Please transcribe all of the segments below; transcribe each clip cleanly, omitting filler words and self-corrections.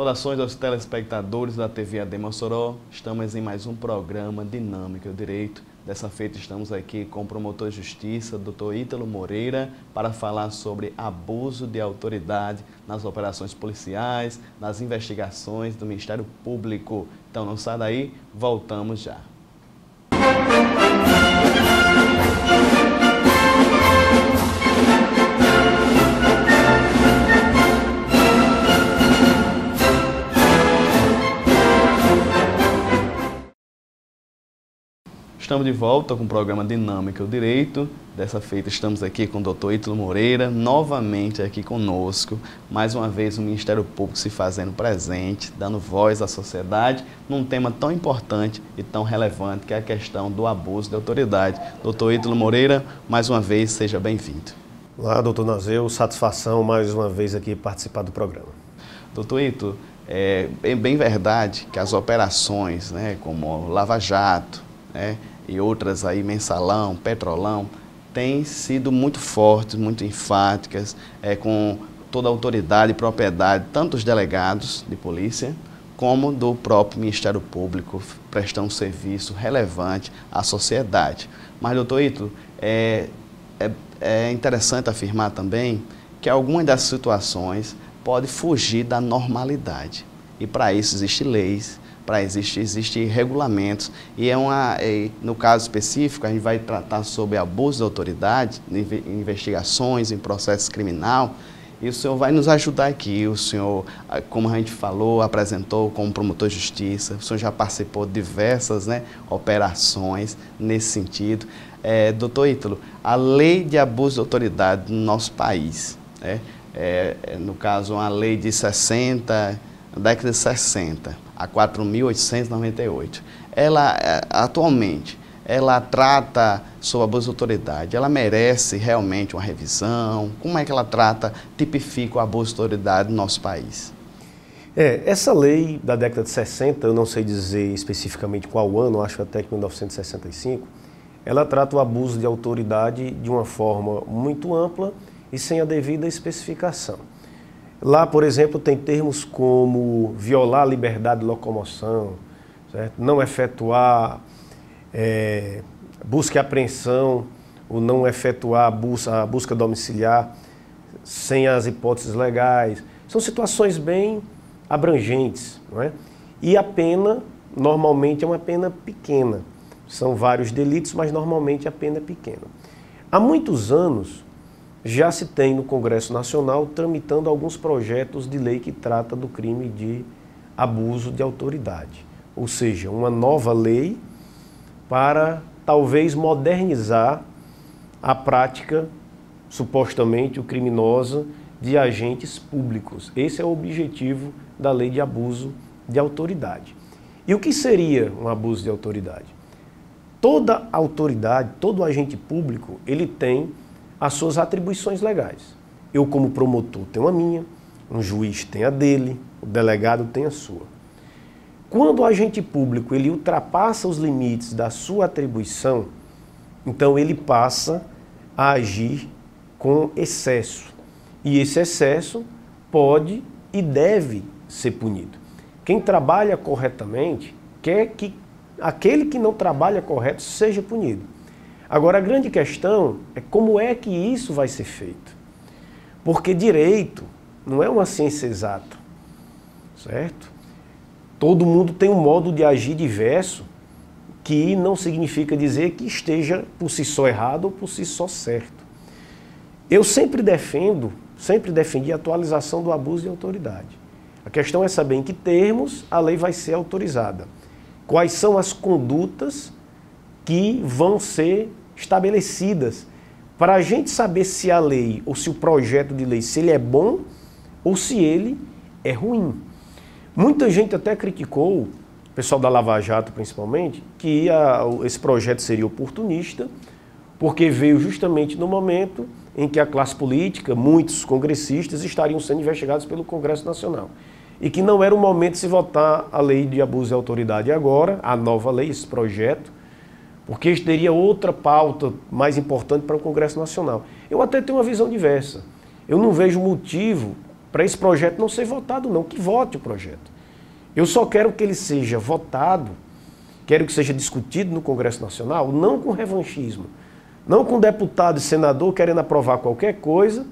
Saudações aos telespectadores da TV AD Mossoró. Estamos em mais um programa Dinâmica do Direito. Dessa feita estamos aqui com o promotor de justiça, Dr. Ítalo Moreira, para falar sobre abuso de autoridade nas operações policiais, nas investigações do Ministério Público. Então não sai daí, voltamos já. Estamos de volta com o programa Dinâmica do Direito. Dessa feita estamos aqui com o Dr. Ítalo Moreira, novamente aqui conosco. Mais uma vez o Ministério Público se fazendo presente, dando voz à sociedade, num tema tão importante e tão relevante que é a questão do abuso de autoridade. Dr. Ítalo Moreira, mais uma vez, seja bem-vindo. Olá, doutor Nazeu, satisfação mais uma vez aqui participar do programa. Doutor Ítalo, é bem verdade que as operações, como Lava Jato, e outras aí, Mensalão, Petrolão, têm sido muito fortes, muito enfáticas, com toda a autoridade e propriedade, tanto dos delegados de polícia, como do próprio Ministério Público, prestando um serviço relevante à sociedade. Mas, doutor Ítalo, é interessante afirmar também que algumas dessas situações podem fugir da normalidade. E para isso existem leis, existem regulamentos, e no caso específico a gente vai tratar sobre abuso de autoridade, em investigações, em processo criminal, e o senhor vai nos ajudar aqui. O senhor, como a gente falou, apresentou como promotor de justiça, o senhor já participou de diversas operações nesse sentido. Doutor Ítalo, a lei de abuso de autoridade no nosso país, no caso uma lei de 60, década de 60, a 4.898. Ela, atualmente, ela trata sobre abuso de autoridade, ela merece realmente uma revisão? Como é que ela trata, tipifica o abuso de autoridade no nosso país? Essa lei da década de 60, eu não sei dizer especificamente qual ano, acho até que 1965, ela trata o abuso de autoridade de uma forma muito ampla e sem a devida especificação. Lá, por exemplo, tem termos como violar a liberdade de locomoção, certo? Não efetuar busca e apreensão, ou não efetuar a busca domiciliar sem as hipóteses legais. São situações bem abrangentes, não é? E a pena, normalmente, é uma pena pequena. São vários delitos, mas normalmente a pena é pequena. Há muitos anos, já se tem no Congresso Nacional tramitando alguns projetos de lei que trata do crime de abuso de autoridade. Ou seja, uma nova lei para talvez modernizar a prática supostamente criminosa de agentes públicos. Esse é o objetivo da lei de abuso de autoridade. E o que seria um abuso de autoridade? Toda autoridade, todo agente público, ele tem as suas atribuições legais. Eu, como promotor, tenho a minha, um juiz tem a dele, o delegado tem a sua. Quando o agente público ele ultrapassa os limites da sua atribuição, então ele passa a agir com excesso. E esse excesso pode e deve ser punido. Quem trabalha corretamente quer que aquele que não trabalha correto seja punido. Agora, a grande questão é como é que isso vai ser feito. Porque direito não é uma ciência exata, certo? Todo mundo tem um modo de agir diverso, que não significa dizer que esteja por si só errado ou por si só certo. Eu sempre defendi a atualização do abuso de autoridade. A questão é saber em que termos a lei vai ser autorizada. Quais são as condutas que vão ser estabelecidas para a gente saber se a lei ou se o projeto de lei, se ele é bom ou se ele é ruim. Muita gente até criticou, o pessoal da Lava Jato principalmente, que esse projeto seria oportunista, porque veio justamente no momento em que a classe política, muitos congressistas, estariam sendo investigados pelo Congresso Nacional. E que não era o momento de se votar a lei de abuso de autoridade agora, a nova lei, esse projeto, porque teria outra pauta mais importante para o Congresso Nacional. Eu até tenho uma visão diversa. Eu não vejo motivo para esse projeto não ser votado não, que vote o projeto. Eu só quero que ele seja votado, quero que seja discutido no Congresso Nacional, não com revanchismo, não com deputado e senador querendo aprovar qualquer coisa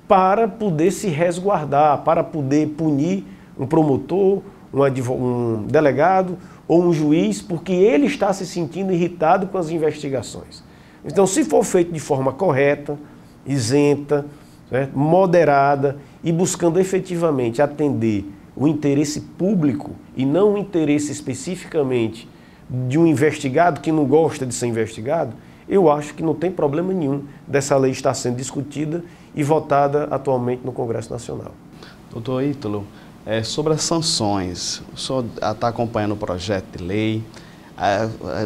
para poder se resguardar, para poder punir um promotor, um delegado ou um juiz, porque ele está se sentindo irritado com as investigações. Então, se for feito de forma correta, isenta, certo? Moderada e buscando efetivamente atender o interesse público e não o interesse especificamente de um investigado que não gosta de ser investigado, eu acho que não tem problema nenhum dessa lei estar sendo discutida e votada atualmente no Congresso Nacional. Doutor Ítalo, sobre as sanções, o senhor está acompanhando o projeto de lei.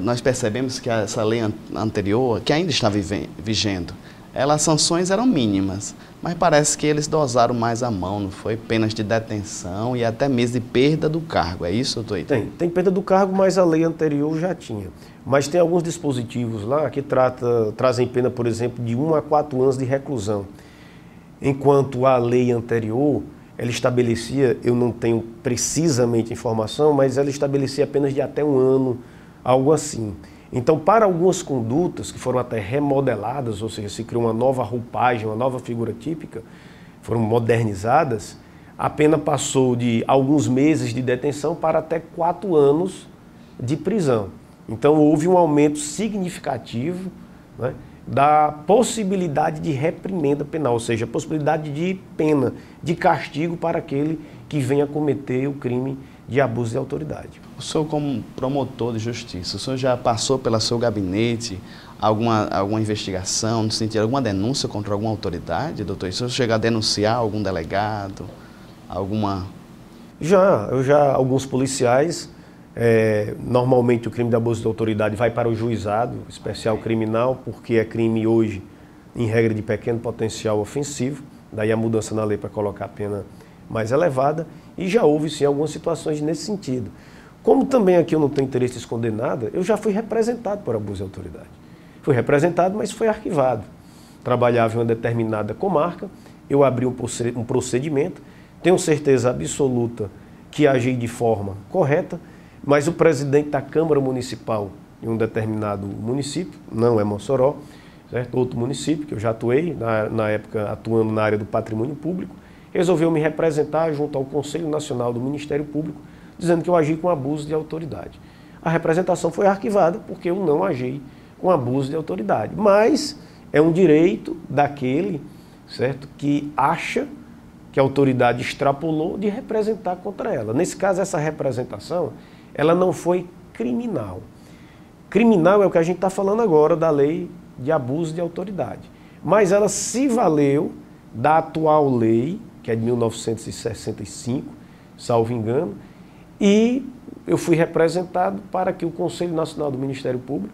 Nós percebemos que essa lei anterior, que ainda está vigendo, as sanções eram mínimas, mas parece que eles dosaram mais a mão, não foi? Penas de detenção e até mesmo de perda do cargo, é isso, doutor Ítalo? Tem perda do cargo, mas a lei anterior já tinha. Mas tem alguns dispositivos lá que trazem pena, por exemplo, de 1 a 4 anos de reclusão. Enquanto a lei anterior, ela estabelecia, eu não tenho precisamente informação, mas ela estabelecia apenas de até 1 ano, algo assim. Então, para algumas condutas que foram até remodeladas, ou seja, se criou uma nova roupagem, uma nova figura típica, foram modernizadas, a pena passou de alguns meses de detenção para até 4 anos de prisão. Então, houve um aumento significativo, né, da possibilidade de reprimenda penal, ou seja, a possibilidade de pena, de castigo para aquele que venha cometer o crime de abuso de autoridade. O senhor, como promotor de justiça, o senhor já passou pelo seu gabinete alguma investigação, no sentido de alguma denúncia contra alguma autoridade, doutor? O senhor chega a denunciar algum delegado, alguma... Alguns policiais, normalmente o crime de abuso de autoridade vai para o juizado especial criminal, porque é crime hoje, em regra, de pequeno potencial ofensivo, daí a mudança na lei para colocar a pena mais elevada, e já houve sim algumas situações nesse sentido. Como também aqui eu não tenho interesse em esconder nada, eu já fui representado por abuso de autoridade. Fui representado, mas foi arquivado. Trabalhava em uma determinada comarca, eu abri um procedimento, tenho certeza absoluta que agi de forma correta, mas o presidente da Câmara Municipal em um determinado município, não é Mossoró, certo? Outro município que eu já atuei, na época atuando na área do patrimônio público, resolveu me representar junto ao Conselho Nacional do Ministério Público, dizendo que eu agi com abuso de autoridade. A representação foi arquivada porque eu não agi com abuso de autoridade. Mas é um direito daquele, certo, que acha que a autoridade extrapolou de representar contra ela. Nesse caso, essa representação, ela não foi criminal. Criminal é o que a gente está falando agora da lei de abuso de autoridade. Mas ela se valeu da atual lei, que é de 1965, salvo engano, e eu fui representado para que o Conselho Nacional do Ministério Público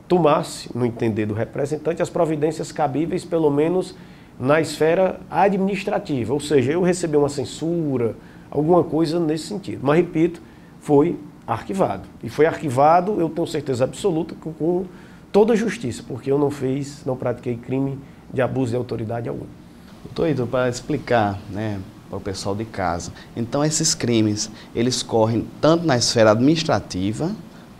tomasse, no entender do representante, as providências cabíveis, pelo menos na esfera administrativa, ou seja, eu recebi uma censura, alguma coisa nesse sentido. Mas, repito, foi arquivado. E foi arquivado, eu tenho certeza absoluta, com toda a justiça, porque eu não pratiquei crime de abuso de autoridade algum. Doutor Ítalo, para explicar, para o pessoal de casa, então esses crimes, eles correm tanto na esfera administrativa,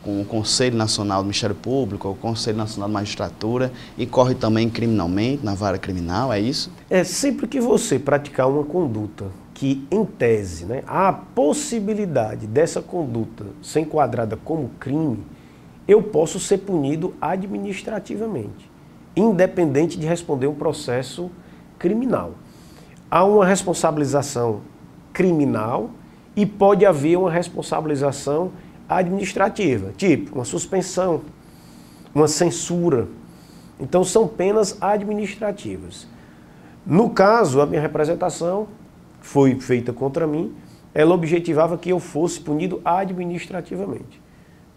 com o Conselho Nacional do Ministério Público, o Conselho Nacional de Magistratura, e corre também criminalmente, na vara criminal, é isso? Sempre que você praticar uma conduta que, em tese, há a possibilidade dessa conduta ser enquadrada como crime, eu posso ser punido administrativamente, independente de responder um processo criminal. Há uma responsabilização criminal e pode haver uma responsabilização administrativa, tipo uma suspensão, uma censura. Então são penas administrativas. No caso, a minha representação foi feita contra mim, ela objetivava que eu fosse punido administrativamente,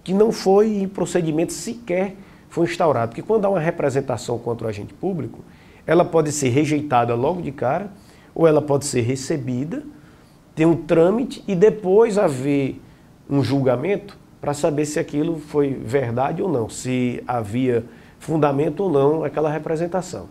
que não foi em procedimento sequer foi instaurado, porque quando há uma representação contra o agente público, ela pode ser rejeitada logo de cara, ou ela pode ser recebida, ter um trâmite e depois haver um julgamento para saber se aquilo foi verdade ou não, se havia fundamento ou não aquela representação.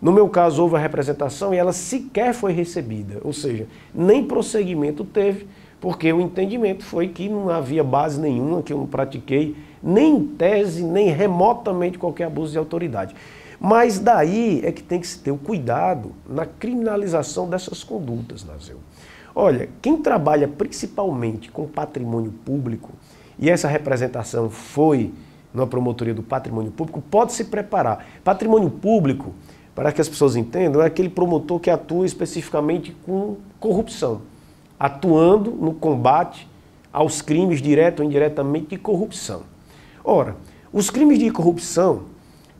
No meu caso, houve a representação e ela sequer foi recebida, ou seja, nem prosseguimento teve, porque o entendimento foi que não havia base nenhuma, que eu não pratiquei, nem em tese, nem remotamente qualquer abuso de autoridade. Mas daí é que tem que se ter o cuidado na criminalização dessas condutas, Naseu. Olha, quem trabalha principalmente com patrimônio público, e essa representação foi na promotoria do patrimônio público, pode se preparar. Patrimônio público, para que as pessoas entendam, é aquele promotor que atua especificamente com corrupção, atuando no combate aos crimes direto ou indiretamente de corrupção. Ora, os crimes de corrupção,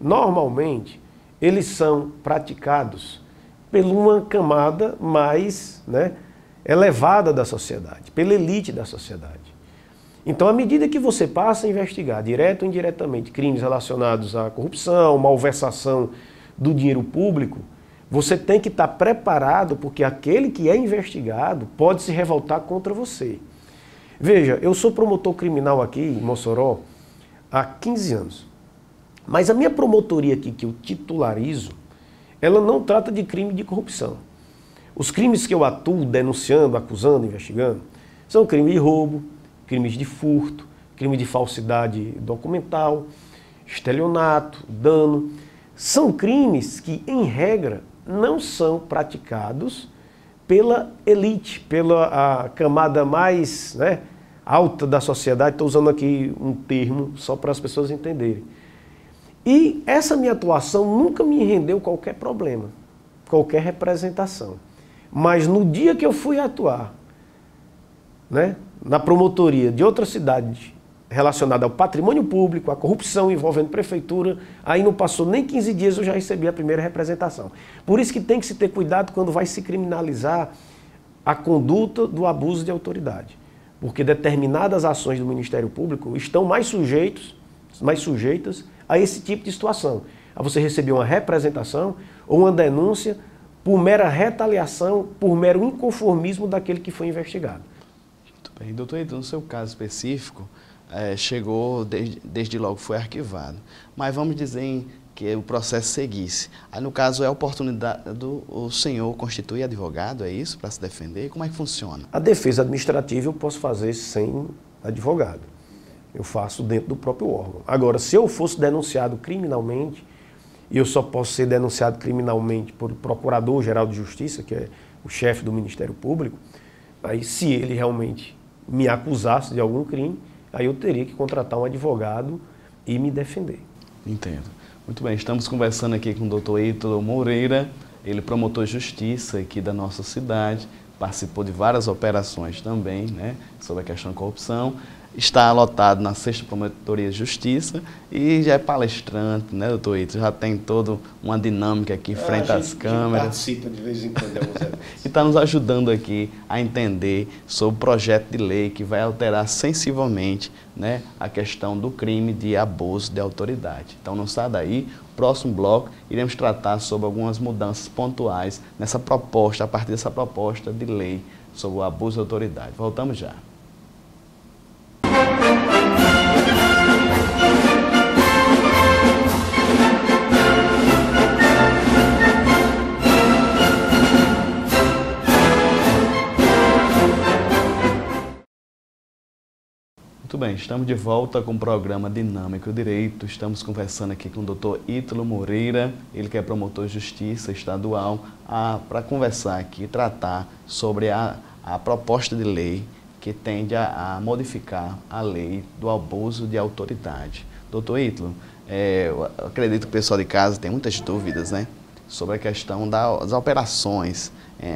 normalmente, eles são praticados por uma camada mais elevada da sociedade, pela elite da sociedade. Então, à medida que você passa a investigar, direto ou indiretamente, crimes relacionados à corrupção, malversação do dinheiro público, você tem que estar preparado, porque aquele que é investigado pode se revoltar contra você. Veja, eu sou promotor criminal aqui em Mossoró há 15 anos. Mas a minha promotoria aqui, que eu titularizo, ela não trata de crime de corrupção. Os crimes que eu atuo denunciando, acusando, investigando, são crimes de roubo, crimes de furto, crime de falsidade documental, estelionato, dano. São crimes que, em regra, não são praticados pela elite, pela camada mais alta da sociedade. Estou usando aqui um termo só para as pessoas entenderem. E essa minha atuação nunca me rendeu qualquer problema, qualquer representação. Mas no dia que eu fui atuar, na promotoria de outra cidade relacionada ao patrimônio público, à corrupção envolvendo prefeitura, aí não passou nem 15 dias eu já recebi a primeira representação. Por isso que tem que se ter cuidado quando vai se criminalizar a conduta do abuso de autoridade. Porque determinadas ações do Ministério Público estão mais sujeitas a esse tipo de situação. A você receber uma representação ou uma denúncia por mera retaliação, por mero inconformismo daquele que foi investigado. Muito bem. Doutor Ítalo, no seu caso específico, chegou, desde logo foi arquivado. Mas vamos dizer que o processo seguisse. Aí, no caso, é a oportunidade do senhor constituir advogado, é isso, para se defender? Como é que funciona? A defesa administrativa eu posso fazer sem advogado. Eu faço dentro do próprio órgão. Agora, se eu fosse denunciado criminalmente, e eu só posso ser denunciado criminalmente por Procurador-Geral de Justiça, que é o chefe do Ministério Público, aí se ele realmente me acusasse de algum crime, aí eu teria que contratar um advogado e me defender. Entendo. Muito bem, estamos conversando aqui com o doutor Ítalo Moreira, ele é promotor de justiça aqui da nossa cidade, participou de várias operações também, sobre a questão da corrupção. Está alotado na 6ª Promotoria de Justiça e já é palestrante, doutor Ítalo? Já tem toda uma dinâmica aqui frente às câmeras. Participa de vez em quando alguns eventos. E está nos ajudando aqui a entender sobre o projeto de lei que vai alterar sensivelmente a questão do crime de abuso de autoridade. Então não sai daí, próximo bloco iremos tratar sobre algumas mudanças pontuais nessa proposta, a partir dessa proposta de lei sobre o abuso de autoridade. Voltamos já. Muito bem, estamos de volta com o programa Dinâmico Direito. Estamos conversando aqui com o doutor Ítalo Moreira, ele que é promotor de justiça estadual, para conversar aqui, tratar sobre a proposta de lei que tende a modificar a lei do abuso de autoridade. Doutor Ítalo, eu acredito que o pessoal de casa tem muitas dúvidas, sobre a questão das operações.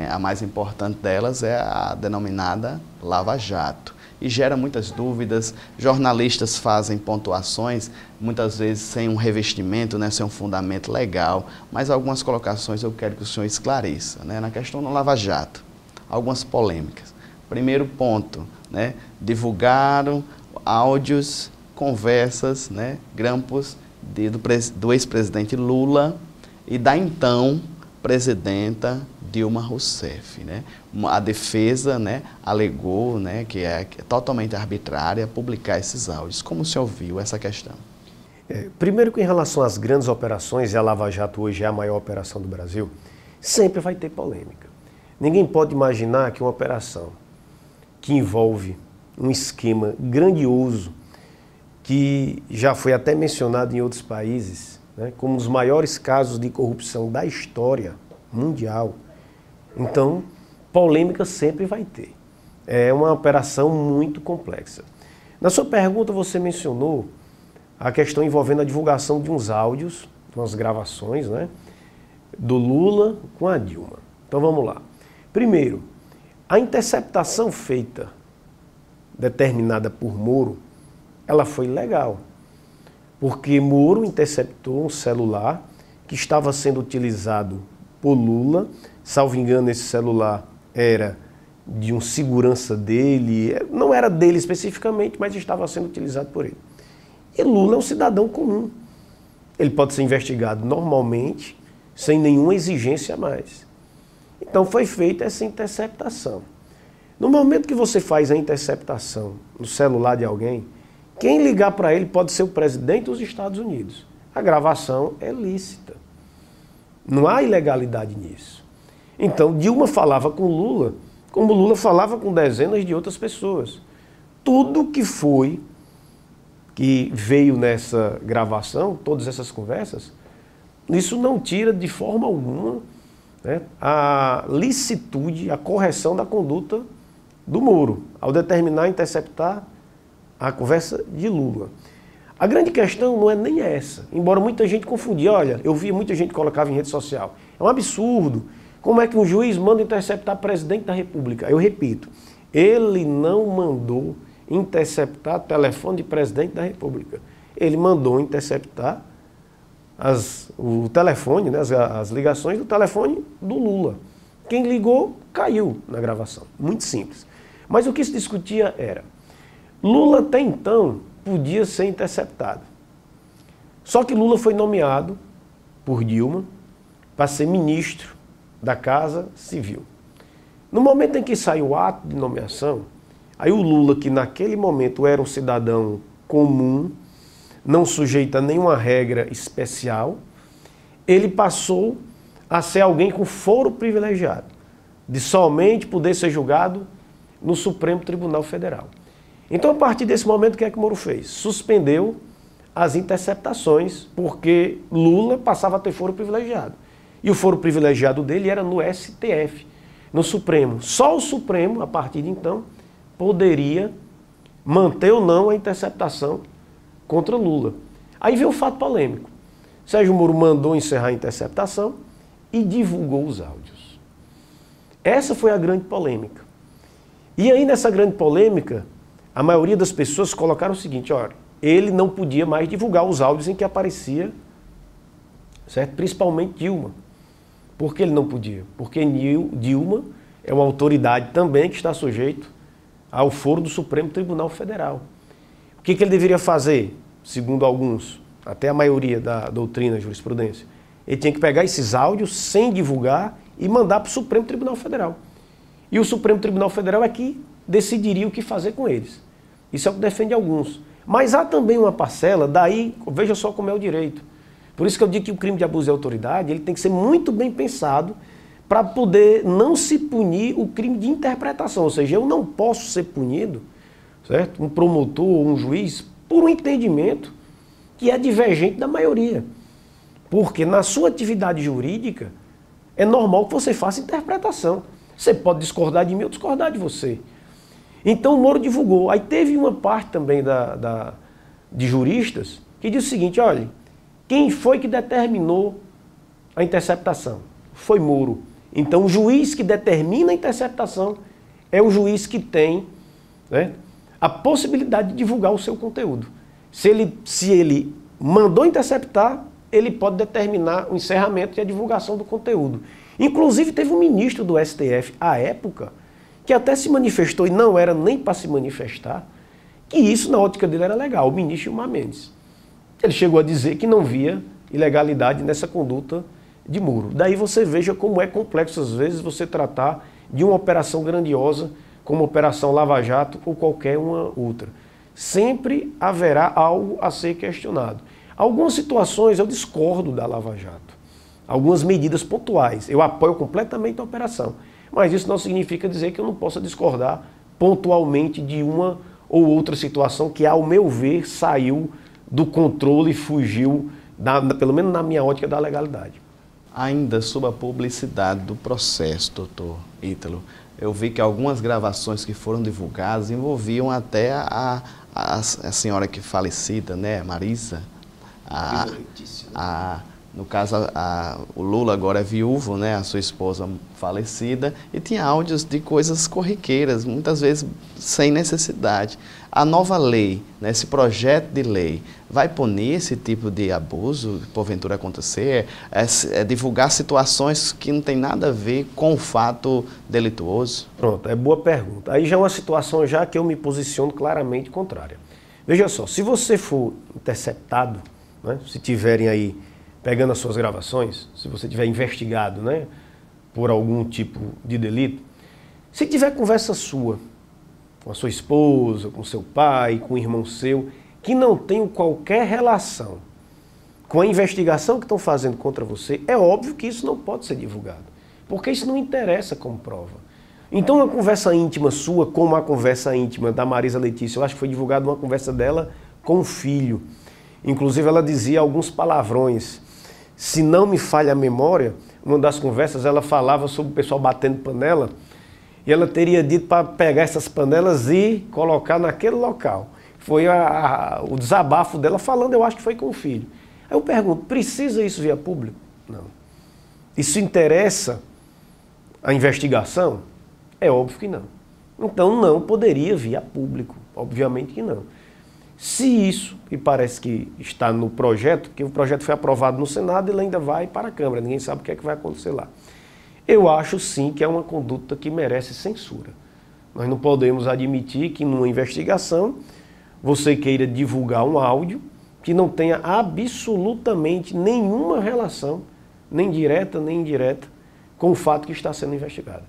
A mais importante delas é a denominada Lava Jato. E gera muitas dúvidas, jornalistas fazem pontuações, muitas vezes sem um revestimento, sem um fundamento legal, mas algumas colocações eu quero que o senhor esclareça. Na questão do Lava Jato, algumas polêmicas. Primeiro ponto, divulgaram áudios, conversas, grampos do ex-presidente Lula e da então presidenta Dilma Rousseff. A defesa alegou que é totalmente arbitrária publicar esses áudios. Como o senhor viu essa questão? Primeiro que em relação às grandes operações, e a Lava Jato hoje é a maior operação do Brasil, sempre vai ter polêmica. Ninguém pode imaginar que uma operação que envolve um esquema grandioso, que já foi até mencionado em outros países, né, como os maiores casos de corrupção da história mundial. Então, polêmica sempre vai ter. É uma operação muito complexa. Na sua pergunta, você mencionou a questão envolvendo a divulgação de uns áudios, umas gravações, né, do Lula com a Dilma. Então vamos lá. Primeiro, a interceptação feita, determinada por Moro, ela foi legal, porque Moro interceptou um celular que estava sendo utilizado por Lula. Salvo engano, esse celular era de um segurança dele, não era dele especificamente, mas estava sendo utilizado por ele. E Lula é um cidadão comum. Ele pode ser investigado normalmente, sem nenhuma exigência a mais. Então foi feita essa interceptação. No momento que você faz a interceptação no celular de alguém, quem ligar para ele pode ser o presidente dos Estados Unidos. A gravação é lícita. Não há ilegalidade nisso. Então Dilma falava com Lula, como Lula falava com dezenas de outras pessoas. Tudo que veio nessa gravação, todas essas conversas, isso não tira de forma alguma, né, a licitude, a correção da conduta do Moro, ao determinar interceptar a conversa de Lula. A grande questão não é nem essa, embora muita gente confundia. Olha, eu vi muita gente que colocava em rede social. É um absurdo. Como é que um juiz manda interceptar presidente da República? Eu repito, ele não mandou interceptar telefone de presidente da República. Ele mandou interceptar o telefone, né, as ligações do telefone do Lula. Quem ligou, caiu na gravação. Muito simples. Mas o que se discutia era, Lula até então podia ser interceptado. Só que Lula foi nomeado por Dilma para ser ministro da Casa Civil. No momento em que saiu o ato de nomeação, aí o Lula, que naquele momento era um cidadão comum, não sujeito a nenhuma regra especial, ele passou a ser alguém com foro privilegiado, de somente poder ser julgado no Supremo Tribunal Federal. Então, a partir desse momento, o que é que Moro fez? Suspendeu as interceptações, porque Lula passava a ter foro privilegiado. E o foro privilegiado dele era no STF, no Supremo. Só o Supremo, a partir de então, poderia manter ou não a interceptação contra Lula. Aí veio o fato polêmico. Sérgio Moro mandou encerrar a interceptação e divulgou os áudios. Essa foi a grande polêmica. E aí, nessa grande polêmica, a maioria das pessoas colocaram o seguinte, olha, ele não podia mais divulgar os áudios em que aparecia, certo? Principalmente Dilma. Por que ele não podia? Porque Dilma é uma autoridade também que está sujeito ao foro do Supremo Tribunal Federal. O que ele deveria fazer, segundo alguns, até a maioria da doutrina, jurisprudência? Ele tinha que pegar esses áudios sem divulgar e mandar para o Supremo Tribunal Federal. E o Supremo Tribunal Federal é que decidiria o que fazer com eles. Isso é o que defende alguns. Mas há também uma parcela, daí, veja só como é o direito. Por isso que eu digo que o crime de abuso de autoridade ele tem que ser muito bem pensado para poder não se punir o crime de interpretação. Ou seja, eu não posso ser punido, certo? Um promotor ou um juiz, por um entendimento que é divergente da maioria. Porque na sua atividade jurídica é normal que você faça interpretação. Você pode discordar de mim ou discordar de você. Então o Moro divulgou. Aí teve uma parte também de juristas que diz o seguinte, olha, quem foi que determinou a interceptação? Foi Moro. Então o juiz que determina a interceptação é o juiz que tem, né, a possibilidade de divulgar o seu conteúdo. Se ele mandou interceptar, ele pode determinar o encerramento e a divulgação do conteúdo. Inclusive teve um ministro do STF à época que até se manifestou, e não era nem para se manifestar, que isso na ótica dele era legal, o ministro Gilmar Mendes. Ele chegou a dizer que não via ilegalidade nessa conduta de Moro. Daí você veja como é complexo às vezes você tratar de uma operação grandiosa como a Operação Lava Jato ou qualquer uma outra. Sempre haverá algo a ser questionado. Algumas situações eu discordo da Lava Jato. Algumas medidas pontuais. Eu apoio completamente a operação. Mas isso não significa dizer que eu não possa discordar pontualmente de uma ou outra situação que, ao meu ver, saiu do controle e fugiu, pelo menos na minha ótica, da legalidade. Ainda sobre a publicidade do processo, doutor Ítalo, eu vi que algumas gravações que foram divulgadas envolviam até a senhora que falecida, né, Marisa. No caso, o Lula agora é viúvo, né, a sua esposa falecida, e tinha áudios de coisas corriqueiras, muitas vezes sem necessidade. A nova lei, né, esse projeto de lei, vai punir esse tipo de abuso, porventura acontecer, divulgar situações que não tem nada a ver com o fato delituoso? Pronto, é boa pergunta. Aí já é uma situação já que eu me posiciono claramente contrária. Veja só, se você for interceptado, né, se tiverem aí pegando as suas gravações, se você tiver investigado, né, por algum tipo de delito, se tiver conversa sua, com a sua esposa, com seu pai, com o irmão seu, que não tenham qualquer relação com a investigação que estão fazendo contra você, é óbvio que isso não pode ser divulgado, porque isso não interessa como prova. Então uma conversa íntima sua, como a conversa íntima da Marisa Letícia, eu acho que foi divulgada uma conversa dela com o filho. Inclusive ela dizia alguns palavrões. Se não me falha a memória, uma das conversas ela falava sobre o pessoal batendo panela, e ela teria dito para pegar essas panelas e colocar naquele local. Foi o desabafo dela falando, eu acho que foi com o filho. Aí eu pergunto, precisa isso via público? Não. Isso interessa a investigação? É óbvio que não. Então não poderia via público, obviamente que não. Se isso, e parece que está no projeto, porque o projeto foi aprovado no Senado e ele ainda vai para a Câmara, ninguém sabe o que é que vai acontecer lá. Eu acho sim que é uma conduta que merece censura. Nós não podemos admitir que numa investigação você queira divulgar um áudio que não tenha absolutamente nenhuma relação, nem direta nem indireta, com o fato que está sendo investigado.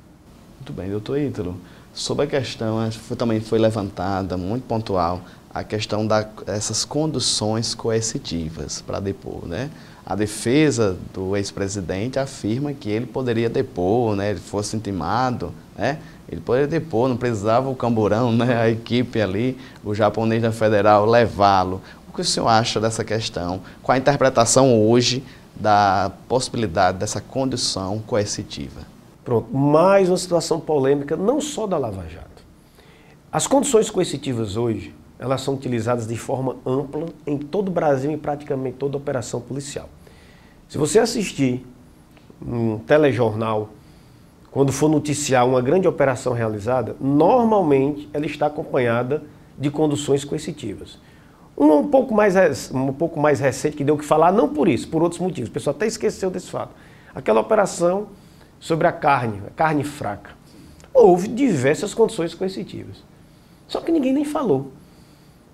Muito bem, doutor Ítalo. Sobre a questão, também foi levantada, muito pontual, a questão dessas conduções coercitivas para depor, né? A defesa do ex-presidente afirma que ele poderia depor, né? Ele fosse intimado, né? Ele poderia depor, não precisava o camburão, né? A equipe ali, o japonês da Federal, levá-lo. O que o senhor acha dessa questão? Qual a interpretação hoje da possibilidade dessa condução coercitiva? Pronto, mais uma situação polêmica, não só da Lava Jato. As condições coercitivas hoje, elas são utilizadas de forma ampla em todo o Brasil e praticamente toda a operação policial. Se você assistir um telejornal, quando for noticiar uma grande operação realizada, normalmente ela está acompanhada de conduções coercitivas. Um pouco mais recente que deu o que falar, não por isso, por outros motivos. O pessoal até esqueceu desse fato. Aquela operação sobre a carne fraca. Houve diversas condições coercitivas. Só que ninguém nem falou.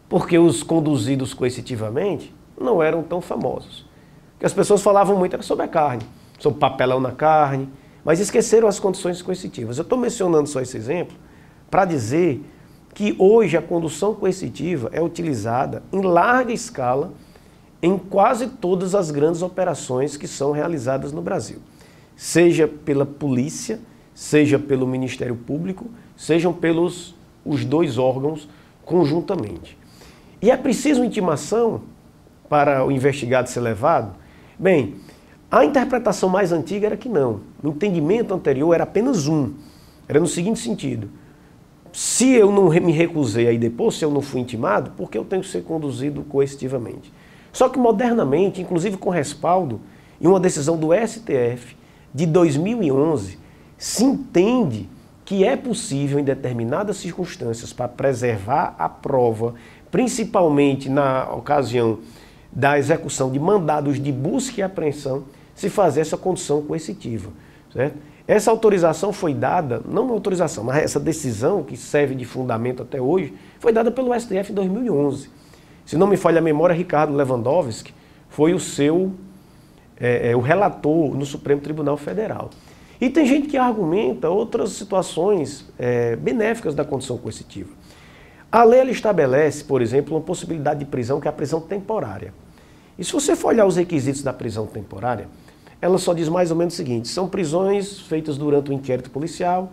Porque os conduzidos coercitivamente não eram tão famosos. O que as pessoas falavam muito era sobre a carne, sobre papelão na carne, mas esqueceram as condições coercitivas. Eu estou mencionando só esse exemplo para dizer que hoje a condução coercitiva é utilizada em larga escala em quase todas as grandes operações que são realizadas no Brasil. Seja pela polícia, seja pelo Ministério Público, sejam pelos os dois órgãos conjuntamente. E é preciso intimação para o investigado ser levado? Bem, a interpretação mais antiga era que não. O entendimento anterior era apenas um. Era no seguinte sentido: se eu não me recusei aí depois, se eu não fui intimado, por que eu tenho que ser conduzido coercitivamente? Só que modernamente, inclusive com respaldo em uma decisão do STF de 2011, se entende que é possível, em determinadas circunstâncias, para preservar a prova, principalmente na ocasião da execução de mandados de busca e apreensão, se fazer essa condução coercitiva, certo? Essa autorização foi dada, não uma autorização, mas essa decisão, que serve de fundamento até hoje, foi dada pelo STF em 2011. Se não me falha a memória, Ricardo Lewandowski foi o relator no Supremo Tribunal Federal. E tem gente que argumenta outras situações benéficas da condução coercitiva. A lei ela estabelece, por exemplo, uma possibilidade de prisão que é a prisão temporária. E se você for olhar os requisitos da prisão temporária, ela só diz mais ou menos o seguinte: são prisões feitas durante o inquérito policial,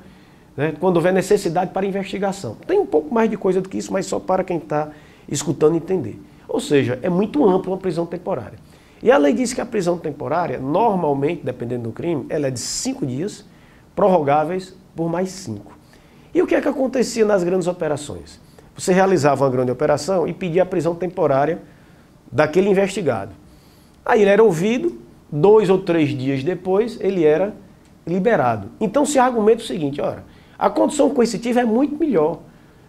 né, quando houver necessidade para investigação. Tem um pouco mais de coisa do que isso, mas só para quem está escutando entender. Ou seja, é muito ampla uma prisão temporária. E a lei diz que a prisão temporária, normalmente, dependendo do crime, ela é de 5 dias, prorrogáveis por mais 5. E o que é que acontecia nas grandes operações? Você realizava uma grande operação e pedia a prisão temporária daquele investigado. Aí ele era ouvido, 2 ou 3 dias depois ele era liberado. Então se argumenta o seguinte: ora, a condução coercitiva é muito melhor,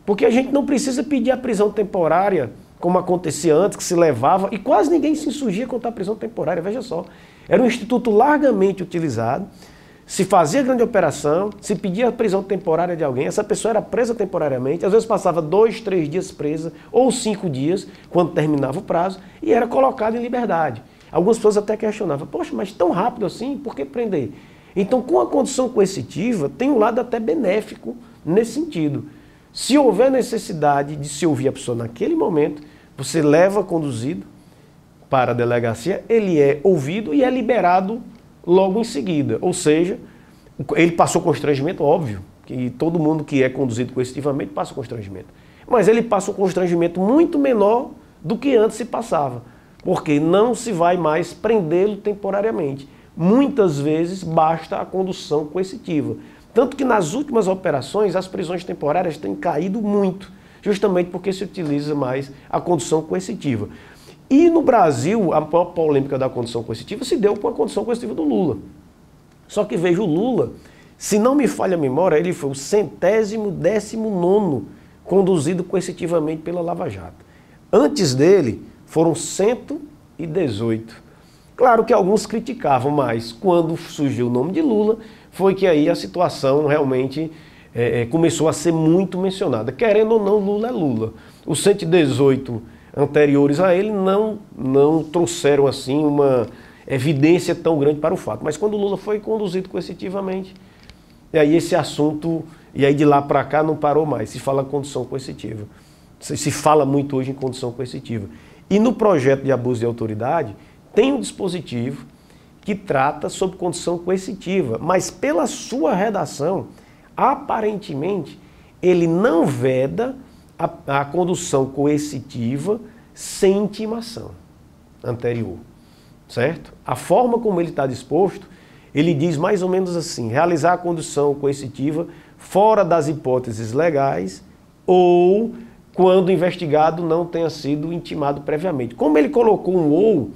porque a gente não precisa pedir a prisão temporária como acontecia antes, que se levava, e quase ninguém se insurgia contra a prisão temporária, veja só. Era um instituto largamente utilizado, se fazia grande operação, se pedia a prisão temporária de alguém, essa pessoa era presa temporariamente, às vezes passava 2, 3 dias presa, ou 5 dias, quando terminava o prazo, e era colocado em liberdade. Algumas pessoas até questionavam: poxa, mas tão rápido assim, por que prender? Então, com a condução coercitiva, tem um lado até benéfico nesse sentido. Se houver necessidade de se ouvir a pessoa naquele momento, você leva conduzido para a delegacia, ele é ouvido e é liberado logo em seguida. Ou seja, ele passou constrangimento, óbvio, que todo mundo que é conduzido coercitivamente passa constrangimento. Mas ele passa um constrangimento muito menor do que antes se passava, porque não se vai mais prendê-lo temporariamente. Muitas vezes basta a condução coercitiva. Tanto que nas últimas operações as prisões temporárias têm caído muito, justamente porque se utiliza mais a condução coercitiva. E no Brasil, a maior polêmica da condução coercitiva se deu com a condução coercitiva do Lula. Só que veja, o Lula, se não me falha a memória, ele foi o 119º conduzido coercitivamente pela Lava Jato. Antes dele, foram 118. Claro que alguns criticavam, mas quando surgiu o nome de Lula, foi que aí a situação realmente começou a ser muito mencionada. Querendo ou não, Lula é Lula. Os 118 anteriores a ele não trouxeram assim uma evidência tão grande para o fato. Mas quando Lula foi conduzido coercitivamente, e aí esse assunto, e aí de lá para cá não parou mais, se fala condução coercitiva. Se fala muito hoje em condução coercitiva. E no projeto de abuso de autoridade, tem um dispositivo que trata sobre condução coercitiva, mas pela sua redação, aparentemente, ele não veda a condução coercitiva sem intimação anterior, certo? A forma como ele está disposto, ele diz mais ou menos assim: realizar a condução coercitiva fora das hipóteses legais ou quando o investigado não tenha sido intimado previamente. Como ele colocou um ou,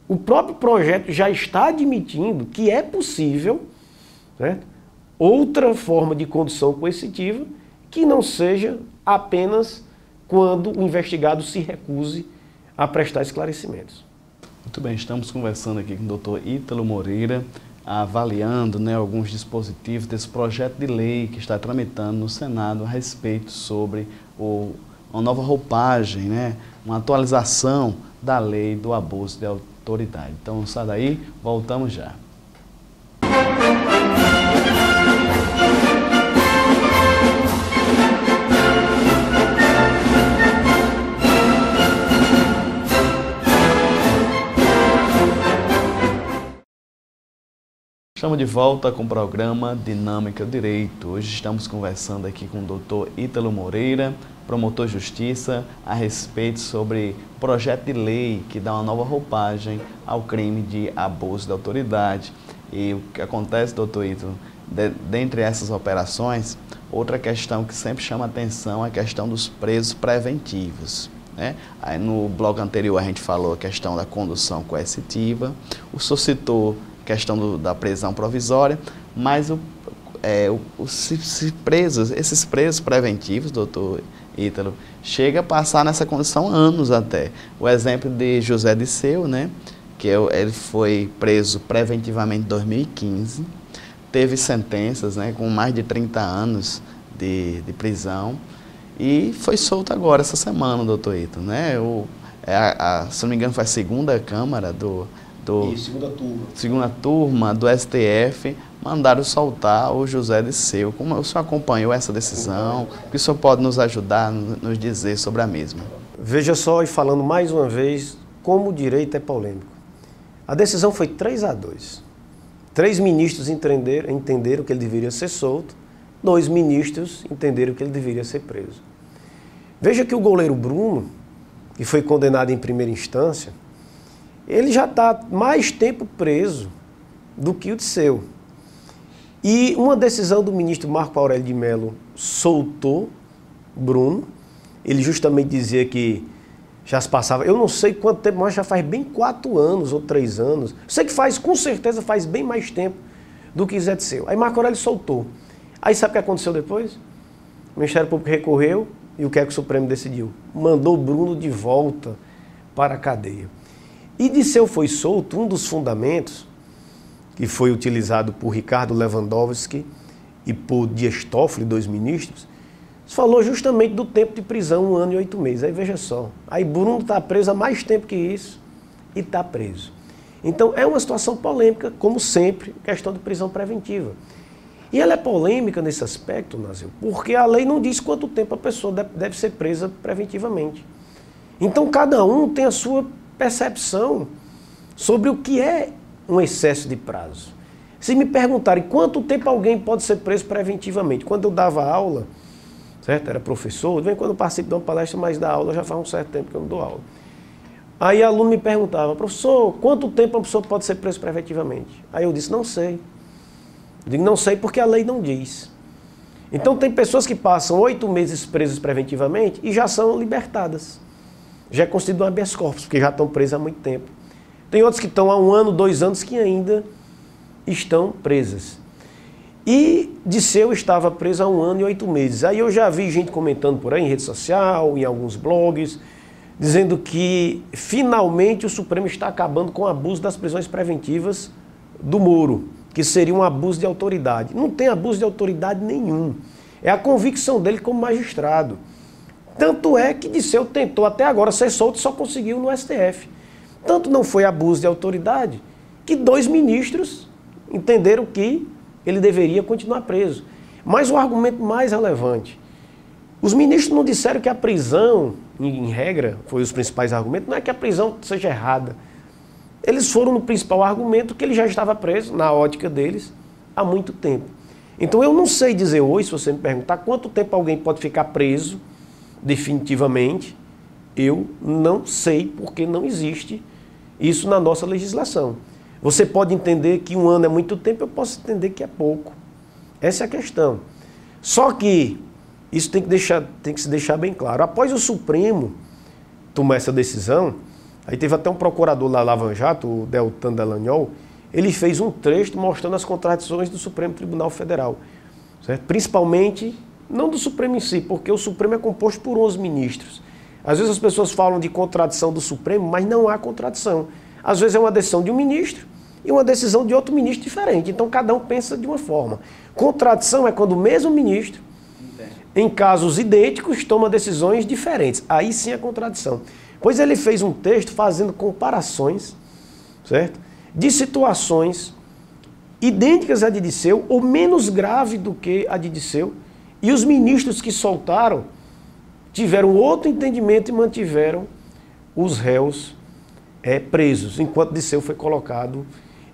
o próprio projeto já está admitindo que é possível, certo, outra forma de condução coercitiva que não seja apenas quando o investigado se recuse a prestar esclarecimentos. Muito bem, estamos conversando aqui com o doutor Ítalo Moreira, avaliando, né, alguns dispositivos desse projeto de lei que está tramitando no Senado a respeito sobre uma nova roupagem, né, uma atualização da lei do abuso de autoridade. Então, sai daí, voltamos já. Estamos de volta com o programa Dinâmica do Direito. Hoje estamos conversando aqui com o doutor Ítalo Moreira, promotor de justiça, a respeito sobre o projeto de lei que dá uma nova roupagem ao crime de abuso de autoridade. E o que acontece, doutor Ítalo, dentre essas operações, outra questão que sempre chama atenção é a questão dos presos preventivos, né? Aí no bloco anterior a gente falou a questão da condução coercitiva, o senhor citou a questão da prisão provisória, mas esses presos preventivos, doutor Ítalo, chega a passar nessa condição anos até. O exemplo de José Disseu, né, que ele foi preso preventivamente em 2015, teve sentenças, né, com mais de 30 anos de prisão e foi solto agora essa semana, doutor Ítalo, né? Se não me engano foi a segunda Câmara segunda turma do STF, mandaram soltar o José Disseu. Como o senhor acompanhou essa decisão? O que o senhor pode nos ajudar, nos dizer sobre a mesma? Veja só, e falando mais uma vez como o direito é polêmico. A decisão foi 3-2. 3 ministros entenderam que ele deveria ser solto, 2 ministros entenderam que ele deveria ser preso. Veja que o goleiro Bruno, que foi condenado em primeira instância, ele já está mais tempo preso do que o Disseu. E uma decisão do ministro Marco Aurélio de Mello soltou Bruno. Ele justamente dizia que já se passava, eu não sei quanto tempo, mas já faz bem 4 anos ou 3 anos. Sei que faz, com certeza faz bem mais tempo do que Zé Disseu. Aí Marco Aurélio soltou. Aí sabe o que aconteceu depois? O Ministério Público recorreu e o que é que o Supremo decidiu? Mandou Bruno de volta para a cadeia. E Disseu foi solto, um dos fundamentos que foi utilizado por Ricardo Lewandowski e por Dias Toffoli, 2 ministros, falou justamente do tempo de prisão, 1 ano e 8 meses. Aí veja só, aí Bruno está preso há mais tempo que isso e está preso. Então é uma situação polêmica, como sempre, questão de prisão preventiva. E ela é polêmica nesse aspecto, Nazil, porque a lei não diz quanto tempo a pessoa deve ser presa preventivamente. Então cada um tem a sua percepção sobre o que é um excesso de prazo. Se me perguntarem quanto tempo alguém pode ser preso preventivamente, quando eu dava aula, certo? Era professor, de vez em quando eu participo de uma palestra, mas da aula já faz um certo tempo que eu não dou aula. Aí aluno me perguntava, professor, quanto tempo uma pessoa pode ser preso preventivamente? Aí eu disse, não sei. Eu digo, não sei porque a lei não diz. Então tem pessoas que passam 8 meses presas preventivamente e já são libertadas. Já é constituído um habeas corpus, porque já estão presas há muito tempo. Tem outros que estão há 1 ano, 2 anos que ainda estão presas. E Disseu estava preso há 1 ano e 8 meses. Aí eu já vi gente comentando por aí em rede social, em alguns blogs, dizendo que finalmente o Supremo está acabando com o abuso das prisões preventivas do Moro, que seria um abuso de autoridade. Não tem abuso de autoridade nenhum. É a convicção dele como magistrado. Tanto é que Disseu tentou até agora ser solto e só conseguiu no STF. Tanto não foi abuso de autoridade que 2 ministros entenderam que ele deveria continuar preso. Mas o argumento mais relevante, os ministros não disseram que a prisão, em regra, foi os principais argumentos, não é que a prisão seja errada. Eles foram no principal argumento que ele já estava preso, na ótica deles, há muito tempo. Então eu não sei dizer hoje, se você me perguntar quanto tempo alguém pode ficar preso definitivamente, eu não sei porque não existe isso na nossa legislação. Você pode entender que 1 ano é muito tempo, eu posso entender que é pouco. Essa é a questão. Só que isso tem que se deixar bem claro. Após o Supremo tomar essa decisão, aí teve até um procurador da Lava Jato, o Deltan Dallagnol, ele fez um texto mostrando as contradições do Supremo Tribunal Federal. Certo? Principalmente, não do Supremo em si, porque o Supremo é composto por 11 ministros. Às vezes as pessoas falam de contradição do Supremo, mas não há contradição. Às vezes é uma decisão de um ministro e uma decisão de outro ministro diferente. Então cada um pensa de uma forma. Contradição é quando o mesmo ministro, em casos idênticos, toma decisões diferentes. Aí sim é contradição. Pois ele fez um texto fazendo comparações, certo? De situações idênticas à de Disseu ou menos grave do que a de Disseu. E os ministros que soltaram tiveram outro entendimento e mantiveram os réus presos, enquanto Disseu foi colocado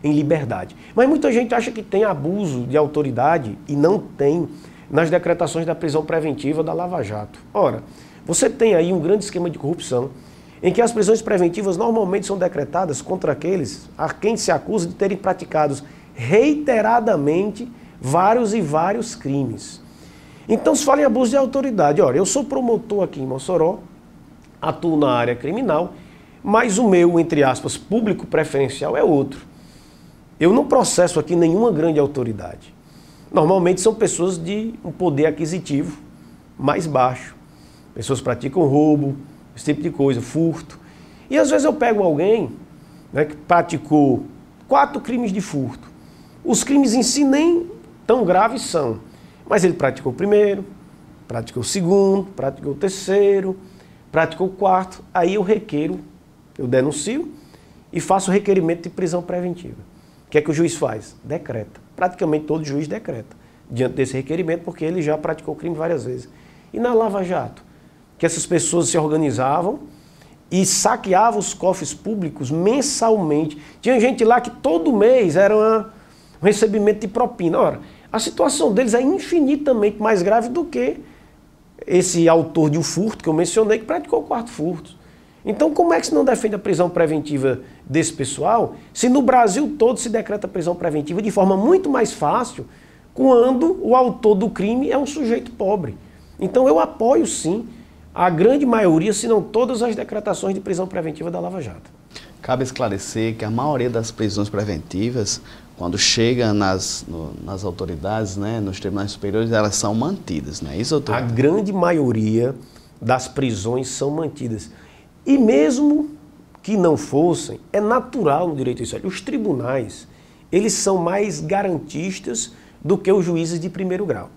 em liberdade. Mas muita gente acha que tem abuso de autoridade e não tem nas decretações da prisão preventiva da Lava Jato. Ora, você tem aí um grande esquema de corrupção em que as prisões preventivas normalmente são decretadas contra aqueles a quem se acusa de terem praticado reiteradamente vários crimes. Então se fala em abuso de autoridade. Ora, eu sou promotor aqui em Mossoró, atuo na área criminal, mas o meu, entre aspas, público preferencial é outro. Eu não processo aqui nenhuma grande autoridade. Normalmente são pessoas de um poder aquisitivo mais baixo. Pessoas que praticam roubo, esse tipo de coisa, furto. E às vezes eu pego alguém, né, que praticou 4 crimes de furto. Os crimes em si nem tão graves são. Mas ele praticou o primeiro, praticou o segundo, praticou o terceiro, praticou o quarto. Aí eu requeiro, eu denuncio e faço o requerimento de prisão preventiva. O que é que o juiz faz? Decreta. Praticamente todo juiz decreta diante desse requerimento, porque ele já praticou o crime várias vezes. E na Lava Jato? Que essas pessoas se organizavam e saqueava os cofres públicos mensalmente. Tinha gente lá que todo mês era um recebimento de propina. Ora, a situação deles é infinitamente mais grave do que esse autor de um furto que eu mencionei, que praticou 4 furtos. Então, como é que se não defende a prisão preventiva desse pessoal, se no Brasil todo se decreta prisão preventiva de forma muito mais fácil, quando o autor do crime é um sujeito pobre? Então, eu apoio sim a grande maioria, se não todas as decretações de prisão preventiva da Lava Jato. Cabe esclarecer que a maioria das prisões preventivas, quando chega nas autoridades, né, nos tribunais superiores, elas são mantidas, não é isso, doutor? A grande maioria das prisões são mantidas. E mesmo que não fossem, é natural no direito isso. Os tribunais, eles são mais garantistas do que os juízes de primeiro grau.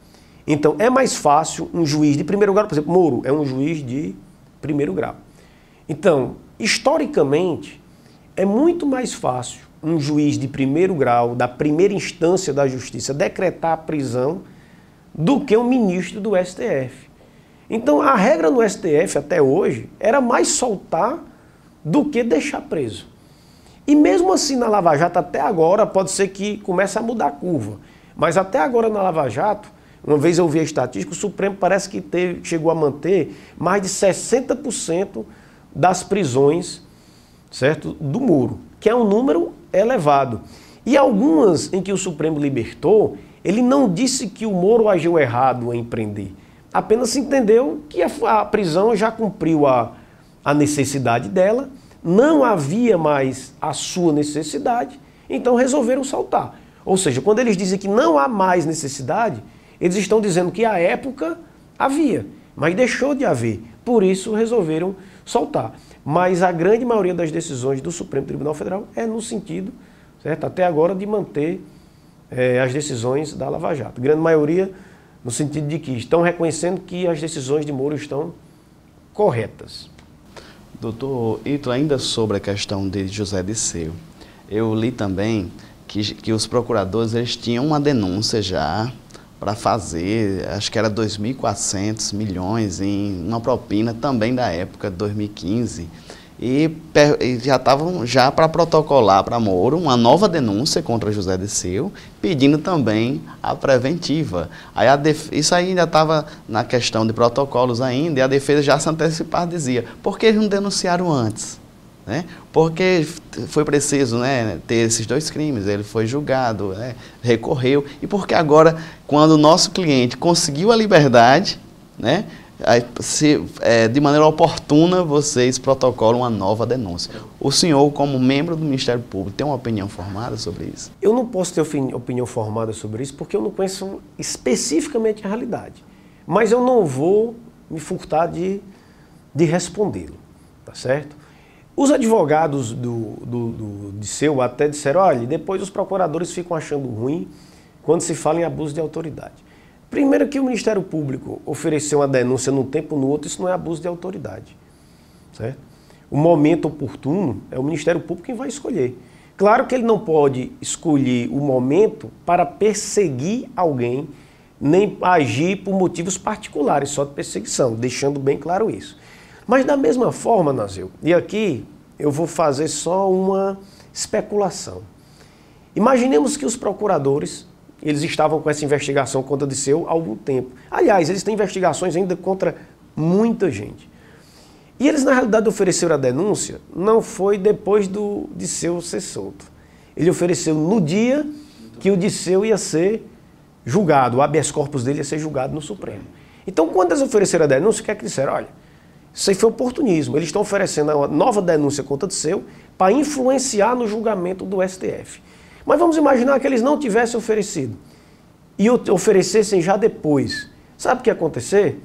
Então, é mais fácil um juiz de primeiro grau, por exemplo, Moro é um juiz de primeiro grau. Então, historicamente, é muito mais fácil um juiz de primeiro grau, da primeira instância da justiça, decretar a prisão do que um ministro do STF. Então, a regra no STF até hoje era mais soltar do que deixar preso. E mesmo assim na Lava Jato, até agora, pode ser que comece a mudar a curva. Mas até agora na Lava Jato, uma vez eu vi a estatística, o Supremo parece que chegou a manter mais de 60% das prisões, certo, do Moro, que é um número elevado. E algumas em que o Supremo libertou, ele não disse que o Moro agiu errado em prender. Apenas entendeu que a prisão já cumpriu a necessidade dela, não havia mais a sua necessidade, então resolveram soltar. Ou seja, quando eles dizem que não há mais necessidade, eles estão dizendo que à época havia, mas deixou de haver. Por isso resolveram soltar. Mas a grande maioria das decisões do Supremo Tribunal Federal é no sentido, certo, até agora, de manter as decisões da Lava Jato. A grande maioria no sentido de que estão reconhecendo que as decisões de Moro estão corretas. Doutor Ito, ainda sobre a questão de José Disseu, eu li também que os procuradores eles tinham uma denúncia já para fazer, acho que era 2.400 milhões em uma propina também da época de 2015. E já estavam já para protocolar para Moro uma nova denúncia contra José Disseu, pedindo também a preventiva. Aí isso aí ainda estava na questão de protocolos ainda, e a defesa já se antecipava, dizia, por que eles não denunciaram antes? Né? Porque foi preciso, né, ter esses 2 crimes, ele foi julgado, né, recorreu, e porque agora, quando o nosso cliente conseguiu a liberdade, né, de maneira oportuna, vocês protocolam uma nova denúncia. O senhor, como membro do Ministério Público, tem uma opinião formada sobre isso? Eu não posso ter opinião formada sobre isso porque eu não conheço especificamente a realidade. Mas eu não vou me furtar de respondê-lo, tá certo? Os advogados do Disseu até disseram, olha, depois os procuradores ficam achando ruim quando se fala em abuso de autoridade. Primeiro que o Ministério Público ofereceu uma denúncia num tempo ou no outro, isso não é abuso de autoridade, certo? O momento oportuno é o Ministério Público quem vai escolher. Claro que ele não pode escolher o momento para perseguir alguém, nem agir por motivos particulares, só de perseguição, deixando bem claro isso. Mas da mesma forma, Nazil, e aqui eu vou fazer só uma especulação. Imaginemos que os procuradores eles estavam com essa investigação contra Disseu há algum tempo. Aliás, eles têm investigações ainda contra muita gente. E eles, na realidade, ofereceram a denúncia, não foi depois do Disseu ser solto. Ele ofereceu no dia que o Disseu ia ser julgado, o habeas corpus dele ia ser julgado no Supremo. Então, quando eles ofereceram a denúncia, o que é que disseram? Olha, isso aí foi oportunismo. Eles estão oferecendo uma nova denúncia contra Disseu para influenciar no julgamento do STF. Mas vamos imaginar que eles não tivessem oferecido e oferecessem já depois. Sabe o que ia acontecer?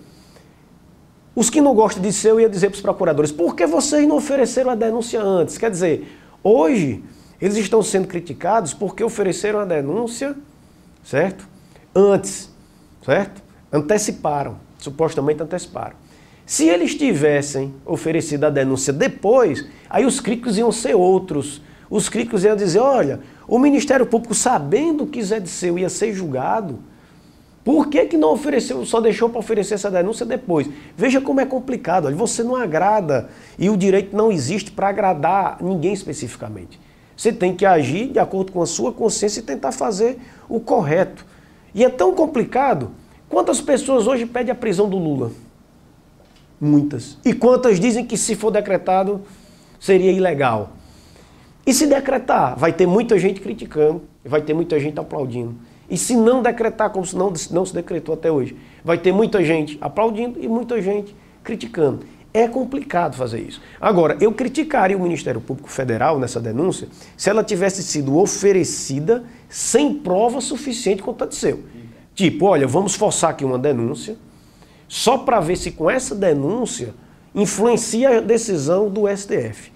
Os que não gostam de Disseu iam dizer para os procuradores, por que vocês não ofereceram a denúncia antes? Quer dizer, hoje eles estão sendo criticados porque ofereceram a denúncia, certo? Antes, certo? Anteciparam, supostamente anteciparam. Se eles tivessem oferecido a denúncia depois, aí os críticos iam ser outros. Os críticos iam dizer, olha, o Ministério Público, sabendo que Zé Disseu ia ser julgado, Por que que não ofereceu, só deixou para oferecer essa denúncia depois? Veja como é complicado. Olha, você não agrada e o direito não existe para agradar ninguém especificamente. Você tem que agir de acordo com a sua consciência e tentar fazer o correto. E é tão complicado. Quantas pessoas hoje pedem a prisão do Lula? Muitas. E quantas dizem que se for decretado seria ilegal? E se decretar, vai ter muita gente criticando, vai ter muita gente aplaudindo. E se não decretar, como se não se decretou até hoje, vai ter muita gente aplaudindo e muita gente criticando. É complicado fazer isso. Agora, eu criticaria o Ministério Público Federal nessa denúncia se ela tivesse sido oferecida sem prova suficiente quanto a de seu. Tipo, olha, vamos forçar aqui uma denúncia só para ver se com essa denúncia influencia a decisão do STF.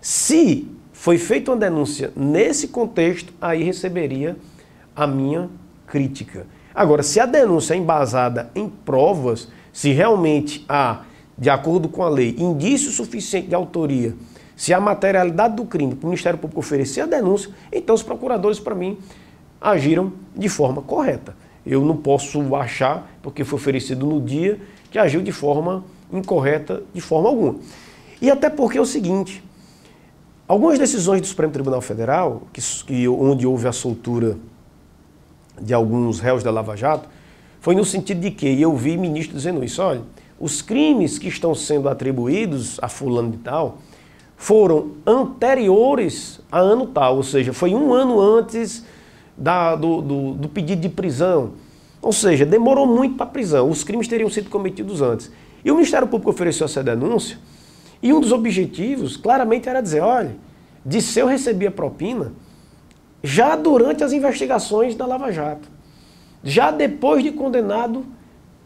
Se foi feita uma denúncia nesse contexto, aí receberia a minha crítica. Agora, se a denúncia é embasada em provas, se realmente há, de acordo com a lei, indício suficiente de autoria, se há materialidade do crime para o Ministério Público oferecer a denúncia, então os procuradores, para mim, agiram de forma correta. Eu não posso achar, porque foi oferecido no dia, que agiu de forma incorreta de forma alguma. E até porque é o seguinte, algumas decisões do Supremo Tribunal Federal, onde houve a soltura de alguns réus da Lava Jato, foi no sentido de que, e eu vi ministro dizendo isso, olha, os crimes que estão sendo atribuídos a fulano de tal foram anteriores a ano tal, ou seja, foi um ano antes do pedido de prisão. Ou seja, demorou muito para a prisão, os crimes teriam sido cometidos antes. E o Ministério Público ofereceu essa denúncia, e um dos objetivos claramente era dizer, olha, Dirceu recebia propina já durante as investigações da Lava Jato, já depois de condenado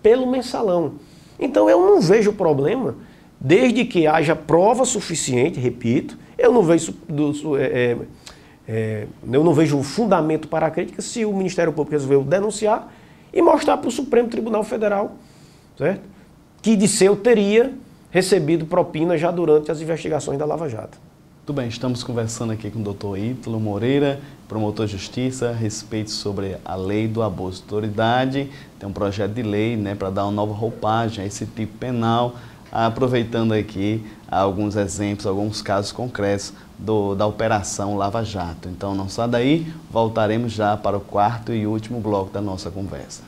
pelo mensalão. Então eu não vejo problema, desde que haja prova suficiente, repito, eu não vejo fundamento para a crítica se o Ministério Público resolveu denunciar e mostrar para o Supremo Tribunal Federal, certo? Que Dirceu teria recebido propina já durante as investigações da Lava Jato. Tudo bem, estamos conversando aqui com o Dr. Ítalo Moreira, promotor de justiça, a respeito sobre a lei do abuso de autoridade. Tem um projeto de lei, né, para dar uma nova roupagem a esse tipo penal, aproveitando aqui alguns exemplos, alguns casos concretos da Operação Lava Jato. Então não sai daí, voltaremos já para o quarto e último bloco da nossa conversa.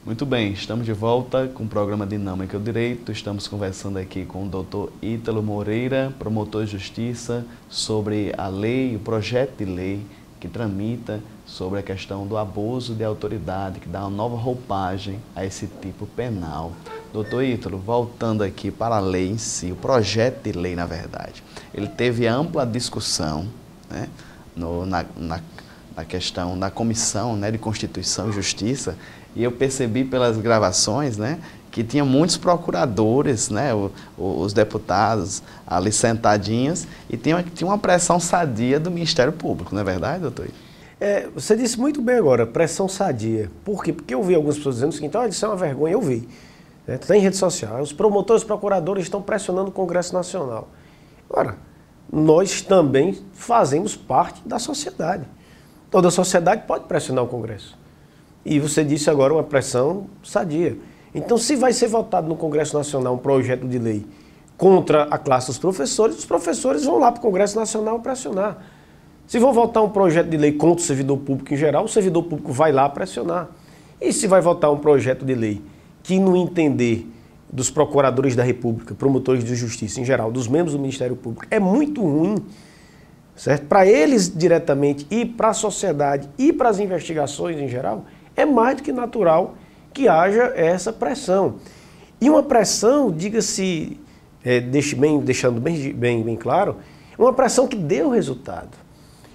Muito bem, estamos de volta com o programa Dinâmica do Direito. Estamos conversando aqui com o Dr. Ítalo Moreira, promotor de justiça, sobre a lei, o projeto de lei que tramita sobre a questão do abuso de autoridade, que dá uma nova roupagem a esse tipo penal. Doutor Ítalo, voltando aqui para a lei em si, o projeto de lei, na verdade, ele teve ampla discussão, né, na questão da Comissão, né, de Constituição e Justiça, e eu percebi pelas gravações, né, que tinha muitos procuradores, né, os deputados ali sentadinhos, e tinha uma pressão sadia do Ministério Público, não é verdade, doutor? Você disse muito bem agora, pressão sadia. Por quê? Porque eu vi algumas pessoas dizendo o seguinte, olha, isso é uma vergonha, eu vi. Tem rede social, os promotores e procuradores estão pressionando o Congresso Nacional. Ora, nós também fazemos parte da sociedade. Toda a sociedade pode pressionar o Congresso. E você disse agora uma pressão sadia. Então, se vai ser votado no Congresso Nacional um projeto de lei contra a classe dos professores, os professores vão lá para o Congresso Nacional pressionar. Se vão votar um projeto de lei contra o servidor público em geral, o servidor público vai lá pressionar. E se vai votar um projeto de lei que, no entender dos procuradores da República, promotores de justiça em geral, dos membros do Ministério Público, é muito ruim, certo? Para eles diretamente e para a sociedade e para as investigações em geral, é mais do que natural que haja essa pressão. E uma pressão, diga-se, deixando bem claro, uma pressão que deu resultado.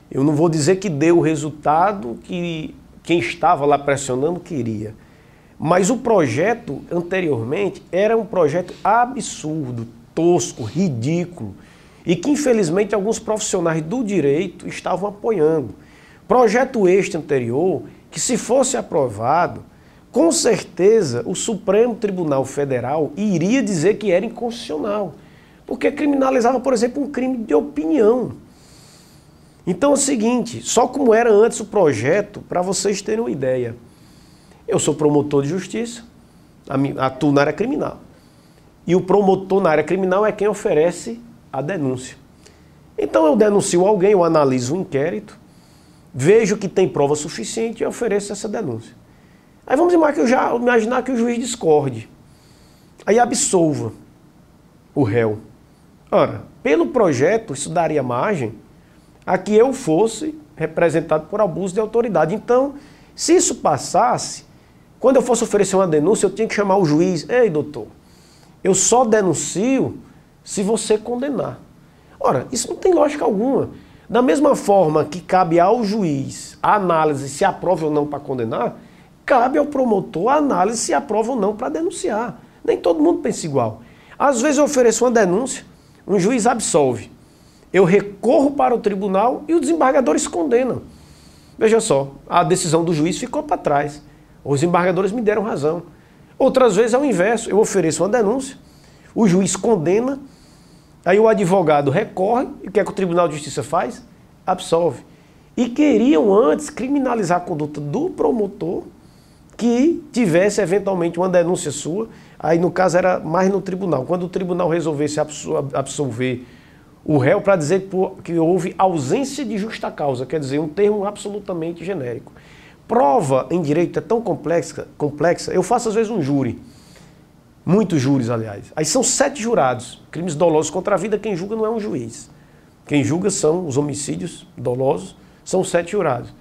Eu não vou dizer que deu o resultado que quem estava lá pressionando queria. Mas o projeto, anteriormente, era um projeto absurdo, tosco, ridículo, e que, infelizmente, alguns profissionais do direito estavam apoiando. Projeto este anterior, que se fosse aprovado, com certeza o Supremo Tribunal Federal iria dizer que era inconstitucional, porque criminalizava, por exemplo, um crime de opinião. Então é o seguinte, só como era antes o projeto, para vocês terem uma ideia, Eu sou promotor de justiça, atuo na área criminal. E o promotor na área criminal é quem oferece a denúncia. Então eu denuncio alguém, eu analiso o inquérito, vejo que tem prova suficiente e ofereço essa denúncia. Aí vamos imaginar que o juiz discorde. Aí absolva o réu. Ora, pelo projeto, isso daria margem a que eu fosse representado por abuso de autoridade. Então, se isso passasse, quando eu fosse oferecer uma denúncia, eu tinha que chamar o juiz. Ei, doutor, eu só denuncio se você condenar. Ora, isso não tem lógica alguma. Da mesma forma que cabe ao juiz a análise se aprova ou não para condenar, cabe ao promotor a análise se aprova ou não para denunciar. Nem todo mundo pensa igual. Às vezes eu ofereço uma denúncia, um juiz absolve. Eu recorro para o tribunal e os desembargadores condenam. Veja só, a decisão do juiz ficou para trás. Os desembargadores me deram razão. Outras vezes é o inverso. Eu ofereço uma denúncia, o juiz condena, aí o advogado recorre, e o que é que o Tribunal de Justiça faz? Absolve. E queriam antes criminalizar a conduta do promotor que tivesse eventualmente uma denúncia sua, aí no caso era mais no tribunal. Quando o tribunal resolvesse absolver o réu para dizer que houve ausência de justa causa, quer dizer, um termo absolutamente genérico. Prova em direito é tão complexa, eu faço às vezes um júri, muitos júris aliás, aí são 7 jurados, crimes dolosos contra a vida, quem julga não é um juiz, quem julga são os homicídios dolosos, são 7 jurados.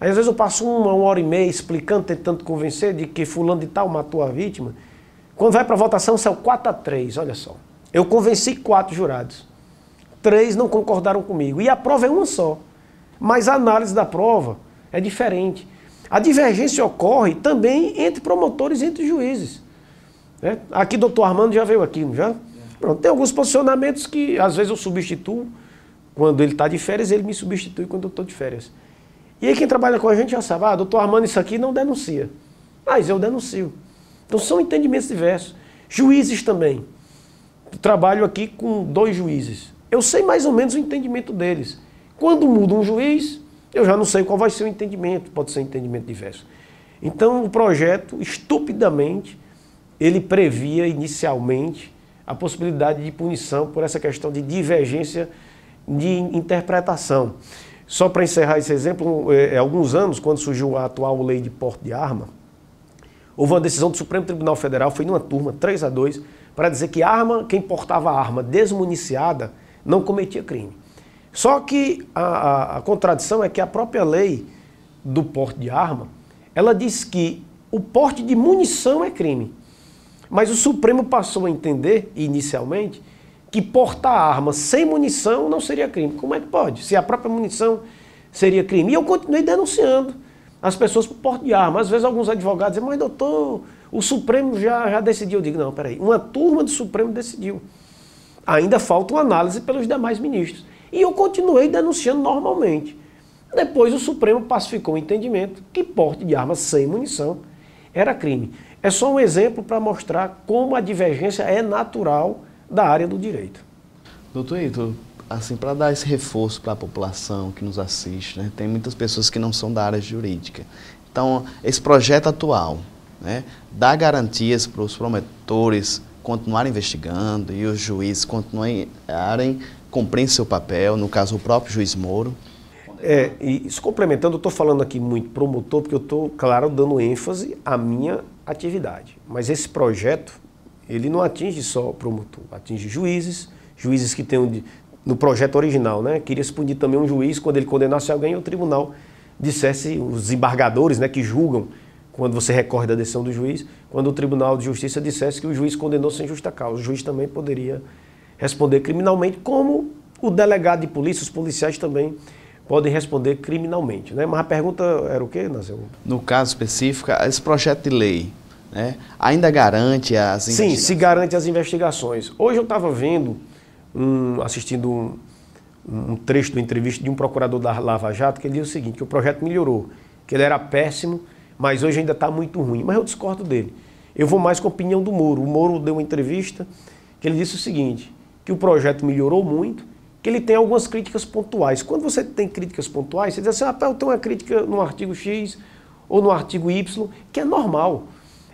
Aí às vezes eu passo uma hora e meia explicando, tentando convencer de que fulano de tal matou a vítima, quando vai para a votação são 4-3, olha só, eu convenci 4 jurados, 3 não concordaram comigo, e a prova é uma só, mas a análise da prova é diferente. A divergência ocorre também entre promotores e entre juízes. Né? Aqui, doutor Armando já veio aqui, não já? Pronto, tem alguns posicionamentos que às vezes eu substituo, quando ele está de férias, ele me substitui quando eu estou de férias. E aí quem trabalha com a gente já sabe, doutor Armando, isso aqui não denuncia. Mas eu denuncio. Então são entendimentos diversos. Juízes também. Eu trabalho aqui com 2 juízes. Eu sei mais ou menos o entendimento deles. Quando muda um juiz, eu já não sei qual vai ser o entendimento, pode ser um entendimento diverso. Então o projeto, estupidamente, ele previa inicialmente a possibilidade de punição por essa questão de divergência de interpretação. Só para encerrar esse exemplo, há alguns anos, quando surgiu a atual lei de porte de arma, houve uma decisão do Supremo Tribunal Federal, foi numa turma, 3-2, para dizer que quem portava arma desmuniciada não cometia crime. Só que a contradição é que a própria lei do porte de arma, ela diz que o porte de munição é crime. Mas o Supremo passou a entender, inicialmente, que portar arma sem munição não seria crime. Como é que pode? Se a própria munição seria crime. E eu continuei denunciando as pessoas por porte de arma. Às vezes alguns advogados dizem, mas doutor, o Supremo já decidiu. Eu digo, não, peraí, uma turma do Supremo decidiu. Ainda falta uma análise pelos demais ministros. E eu continuei denunciando normalmente. Depois o Supremo pacificou o entendimento que porte de arma sem munição era crime. É só um exemplo para mostrar como a divergência é natural da área do direito. Doutor Ítalo, assim, para dar esse reforço para a população que nos assiste, né, tem muitas pessoas que não são da área jurídica. Então, esse projeto atual, né, dá garantias para os promotores continuarem investigando e os juízes continuarem cumprindo seu papel, no caso o próprio juiz Moro. E isso complementando, eu estou falando aqui muito promotor, porque eu estou, claro, dando ênfase à minha atividade. Mas esse projeto, ele não atinge só o promotor, atinge juízes que têm, no projeto original, né? Queria se punir também um juiz quando ele condenasse alguém, o tribunal dissesse, os desembargadores, né, que julgam quando você recorre da decisão do juiz, quando o Tribunal de Justiça dissesse que o juiz condenou sem justa causa. O juiz também poderia responder criminalmente, como o delegado de polícia, os policiais também podem responder criminalmente, né? Mas a pergunta era o quê, Nazel? No caso específico, esse projeto de lei, né, ainda garante as investigações? Sim, se garante as investigações. Hoje eu estava vendo, assistindo um trecho da entrevista de um procurador da Lava Jato, que ele diz o seguinte, que o projeto melhorou, que ele era péssimo, mas hoje ainda está muito ruim. Mas eu discordo dele. Eu vou mais com a opinião do Moro. O Moro deu uma entrevista que ele disse o seguinte, que o projeto melhorou muito, que ele tem algumas críticas pontuais. Quando você tem críticas pontuais, você diz assim, eu tenho uma crítica no artigo X, ou no artigo Y, que é normal.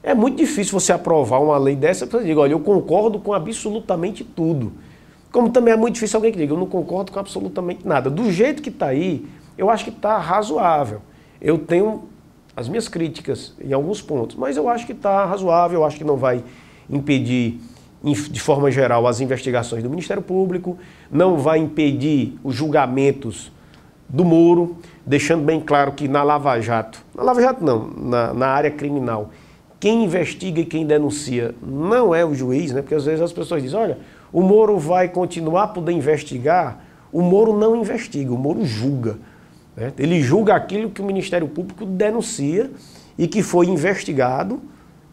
É muito difícil você aprovar uma lei dessa, você diga, olha, eu concordo com absolutamente tudo. Como também é muito difícil alguém que diga, eu não concordo com absolutamente nada. Do jeito que está aí, eu acho que está razoável. Eu tenho as minhas críticas em alguns pontos, mas eu acho que está razoável, eu acho que não vai impedir, de forma geral, as investigações do Ministério Público, não vai impedir os julgamentos do Moro, deixando bem claro que na Lava Jato não, na área criminal, quem investiga e quem denuncia não é o juiz, né? Porque às vezes as pessoas dizem, olha, o Moro vai continuar a poder investigar. O Moro não investiga, o Moro julga. Né? Ele julga aquilo que o Ministério Público denuncia e que foi investigado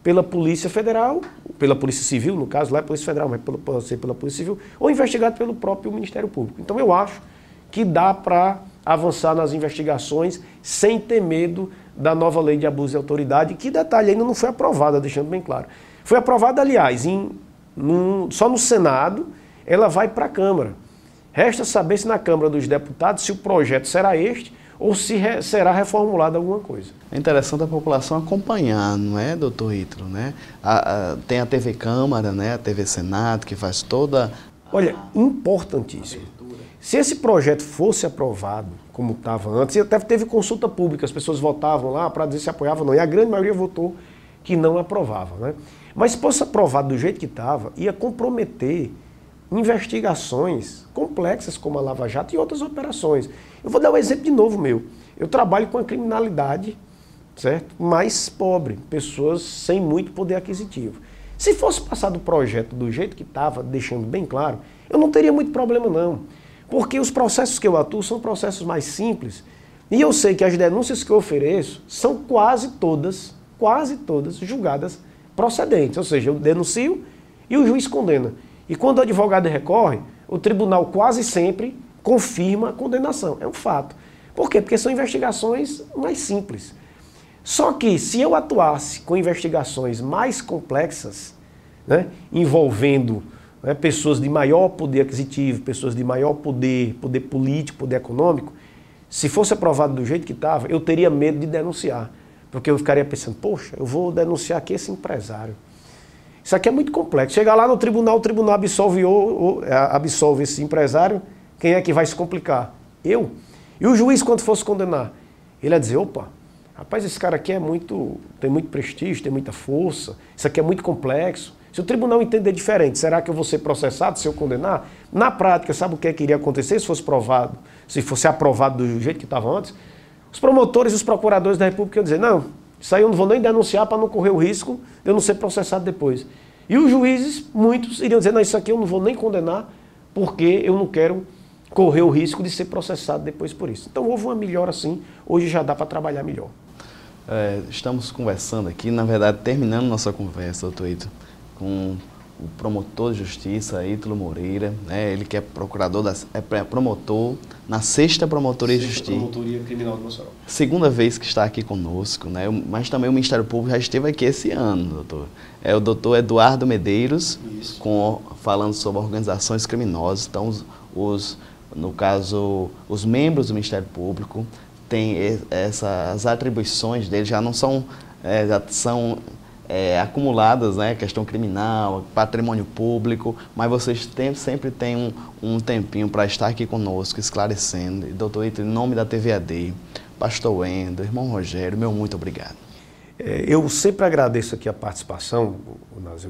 pela Polícia Federal, pela Polícia Civil, no caso lá é Polícia Federal, mas pode ser pela Polícia Civil, ou investigado pelo próprio Ministério Público. Então eu acho que dá para avançar nas investigações sem ter medo da nova lei de abuso de autoridade, que, detalhe, ainda não foi aprovada, deixando bem claro. Foi aprovada, aliás, só no Senado, ela vai para a Câmara. Resta saber se na Câmara dos Deputados, se o projeto será este ou se será reformulada alguma coisa. É interessante a população acompanhar, não é, doutor Ítalo, né? Tem a TV Câmara, né? A TV Senado, que faz toda... Olha, importantíssimo. Se esse projeto fosse aprovado, como estava antes, e até teve consulta pública, as pessoas votavam lá para dizer se apoiavam ou não, e a grande maioria votou que não aprovava, né? Mas se fosse aprovado do jeito que estava, ia comprometer investigações complexas como a Lava Jato e outras operações. Eu vou dar um exemplo de novo meu. Eu trabalho com a criminalidade, certo? Mais pobre, pessoas sem muito poder aquisitivo. Se fosse passado o projeto do jeito que estava, deixando bem claro, eu não teria muito problema não. Porque os processos que eu atuo são processos mais simples e eu sei que as denúncias que eu ofereço são quase todas julgadas procedentes. Ou seja, eu denuncio e o juiz condena. E quando o advogado recorre, o tribunal quase sempre confirma a condenação. É um fato. Por quê? Porque são investigações mais simples. Só que se eu atuasse com investigações mais complexas, né, envolvendo pessoas de maior poder aquisitivo, pessoas de maior poder político, poder econômico, se fosse aprovado do jeito que estava, eu teria medo de denunciar. Porque eu ficaria pensando, poxa, eu vou denunciar aqui esse empresário. Isso aqui é muito complexo. Chegar lá no tribunal, o tribunal absolve esse empresário, quem é que vai se complicar? Eu. E o juiz, quando fosse condenar, ele ia dizer, opa, rapaz, esse cara aqui tem muito prestígio, tem muita força, isso aqui é muito complexo. Se o tribunal entender diferente, será que eu vou ser processado se eu condenar? Na prática, sabe o que iria acontecer se fosse aprovado do jeito que estava antes? Os promotores e os procuradores da República iam dizer, não, isso aí eu não vou nem denunciar para não correr o risco de eu não ser processado depois. E os juízes, muitos, iriam dizer, não, isso aqui eu não vou nem condenar porque eu não quero correr o risco de ser processado depois por isso. Então houve uma melhora sim, hoje já dá para trabalhar melhor. Estamos conversando aqui, na verdade, terminando nossa conversa, doutor Ítalo, com o promotor de justiça, Ítalo Moreira, né? Ele que é promotor na 6ª Promotoria de Justiça. Promotoria Criminal de Mossoró. Segunda vez que está aqui conosco, né? Mas também o Ministério Público já esteve aqui esse ano, doutor. É o doutor Eduardo Medeiros, falando sobre organizações criminosas. Então, no caso, os membros do Ministério Público têm as atribuições deles, já são acumuladas, né, questão criminal, patrimônio público, mas vocês sempre têm um tempinho para estar aqui conosco, esclarecendo. E, doutor Ítalo, em nome da TVAD, pastor Wendel, irmão Rogério, meu muito obrigado. Eu sempre agradeço aqui a participação,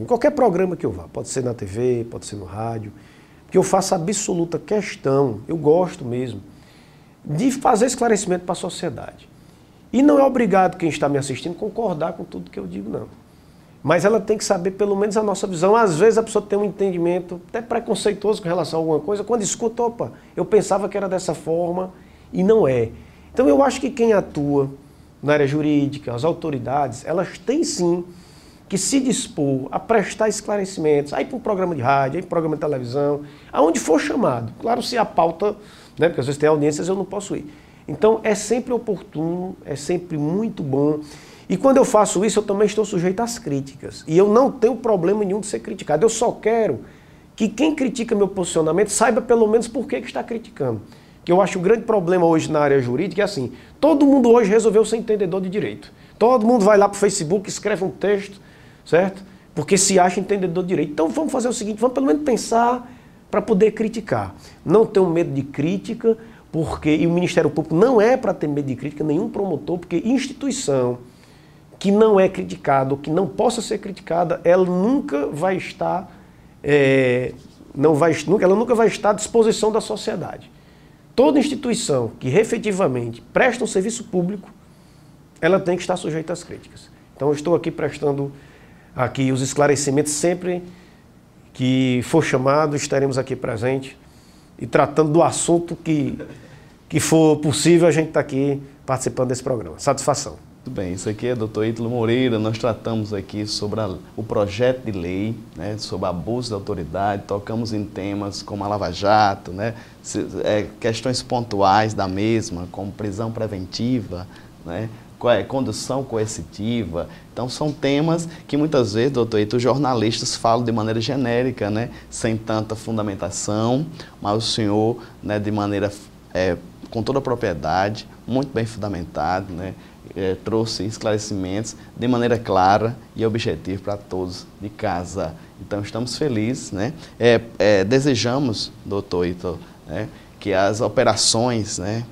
em qualquer programa que eu vá, pode ser na TV, pode ser no rádio, porque eu faço absoluta questão, eu gosto mesmo, de fazer esclarecimento para a sociedade. E não é obrigado quem está me assistindo concordar com tudo que eu digo, não. Mas ela tem que saber pelo menos a nossa visão. Às vezes a pessoa tem um entendimento até preconceituoso com relação a alguma coisa, quando escuta, opa, eu pensava que era dessa forma e não é. Então eu acho que quem atua na área jurídica, as autoridades, elas têm sim que se dispor a prestar esclarecimentos, aí para um programa de rádio, aí para um programa de televisão, aonde for chamado. Claro, se a pauta, né, porque às vezes tem audiências eu não posso ir. Então é sempre oportuno, é sempre muito bom. E quando eu faço isso, eu também estou sujeito às críticas. E eu não tenho problema nenhum de ser criticado. Eu só quero que quem critica meu posicionamento saiba pelo menos por que está criticando. Que eu acho o grande problema hoje na área jurídica é assim, todo mundo hoje resolveu ser entendedor de direito. Todo mundo vai lá para o Facebook, escreve um texto, certo? Porque se acha entendedor de direito. Então vamos fazer o seguinte, vamos pelo menos pensar para poder criticar. Não tenham medo de crítica, porque e o Ministério Público não é para ter medo de crítica, nenhum promotor, porque instituição que não é criticada, ou que não possa ser criticada, ela nunca vai estar, ela nunca vai estar à disposição da sociedade. Toda instituição que efetivamente presta um serviço público, ela tem que estar sujeita às críticas. Então eu estou aqui prestando aqui os esclarecimentos, sempre que for chamado, estaremos aqui presentes e tratando do assunto que for possível, a gente está aqui participando desse programa. Satisfação. Muito bem, isso aqui é o Dr. Ítalo Moreira, nós tratamos aqui sobre o projeto de lei, né, sobre abuso de autoridade, tocamos em temas como a Lava Jato, né, questões pontuais da mesma, como prisão preventiva, né, condução coercitiva. Então são temas que muitas vezes, doutor Ítalo, os jornalistas falam de maneira genérica, né, sem tanta fundamentação, mas o senhor, né, de maneira, com toda a propriedade, muito bem fundamentado, né, trouxe esclarecimentos de maneira clara e objetiva para todos de casa. Então estamos felizes, né? Desejamos, doutor Ítalo, né, que as operações, né,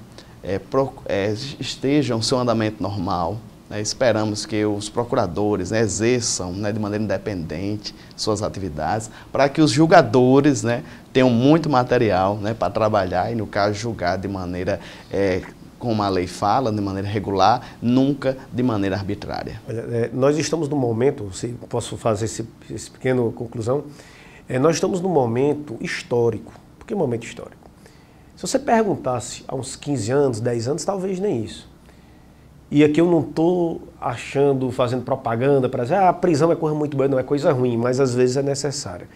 estejam seu andamento normal, né? Esperamos que os procuradores, né, exerçam, né, de maneira independente suas atividades, para que os julgadores, né, tenham muito material, né, para trabalhar e, no caso, julgar de maneira, como a lei fala, de maneira regular, nunca de maneira arbitrária. Nós estamos num momento, se posso fazer esse pequeno conclusão, nós estamos num momento histórico. Por que momento histórico? Se você perguntasse há uns 15 anos, 10 anos, talvez nem isso. E aqui eu não estou fazendo propaganda para dizer, a prisão é coisa muito boa, não é coisa ruim, mas às vezes é necessária.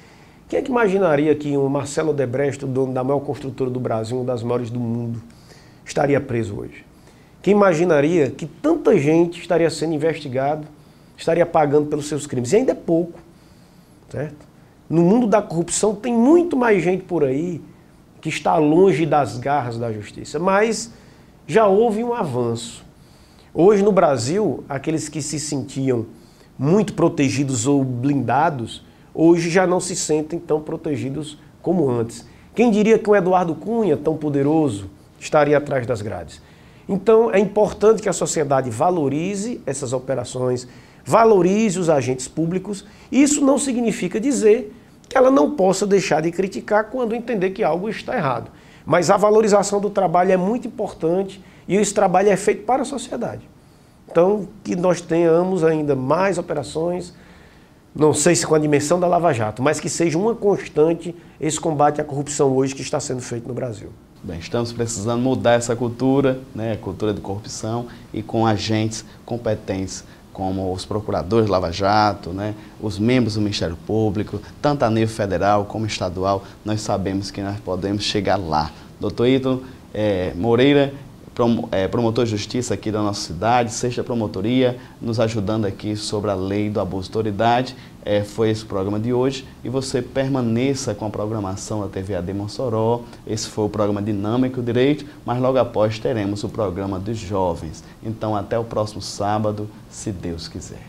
Quem é que imaginaria que um Marcelo Odebrecht, o dono da maior construtora do Brasil, uma das maiores do mundo, estaria preso hoje? Quem imaginaria que tanta gente estaria sendo investigado, estaria pagando pelos seus crimes? E ainda é pouco, certo? No mundo da corrupção tem muito mais gente por aí que está longe das garras da justiça, mas já houve um avanço. Hoje no Brasil, aqueles que se sentiam muito protegidos ou blindados, hoje já não se sentem tão protegidos como antes. Quem diria que o Eduardo Cunha, tão poderoso, estaria atrás das grades? Então é importante que a sociedade valorize essas operações, valorize os agentes públicos. Isso não significa dizer que ela não possa deixar de criticar quando entender que algo está errado. Mas a valorização do trabalho é muito importante e esse trabalho é feito para a sociedade. Então, que nós tenhamos ainda mais operações, não sei se com a dimensão da Lava Jato, mas que seja uma constante esse combate à corrupção hoje que está sendo feito no Brasil. Bem, estamos precisando mudar essa cultura, né, a cultura de corrupção, e com agentes competentes, como os procuradores de Lava Jato, né, os membros do Ministério Público, tanto a nível federal como estadual, nós sabemos que nós podemos chegar lá. Doutor Ítalo Moreira, promotor de justiça aqui da nossa cidade, 6ª Promotoria, nos ajudando aqui sobre a lei do abuso de autoridade. Foi esse o programa de hoje, e você permaneça com a programação da TV AD Mossoró. Esse foi o programa Dinâmico Direito, mas logo após teremos o programa dos jovens. Então até o próximo sábado, se Deus quiser.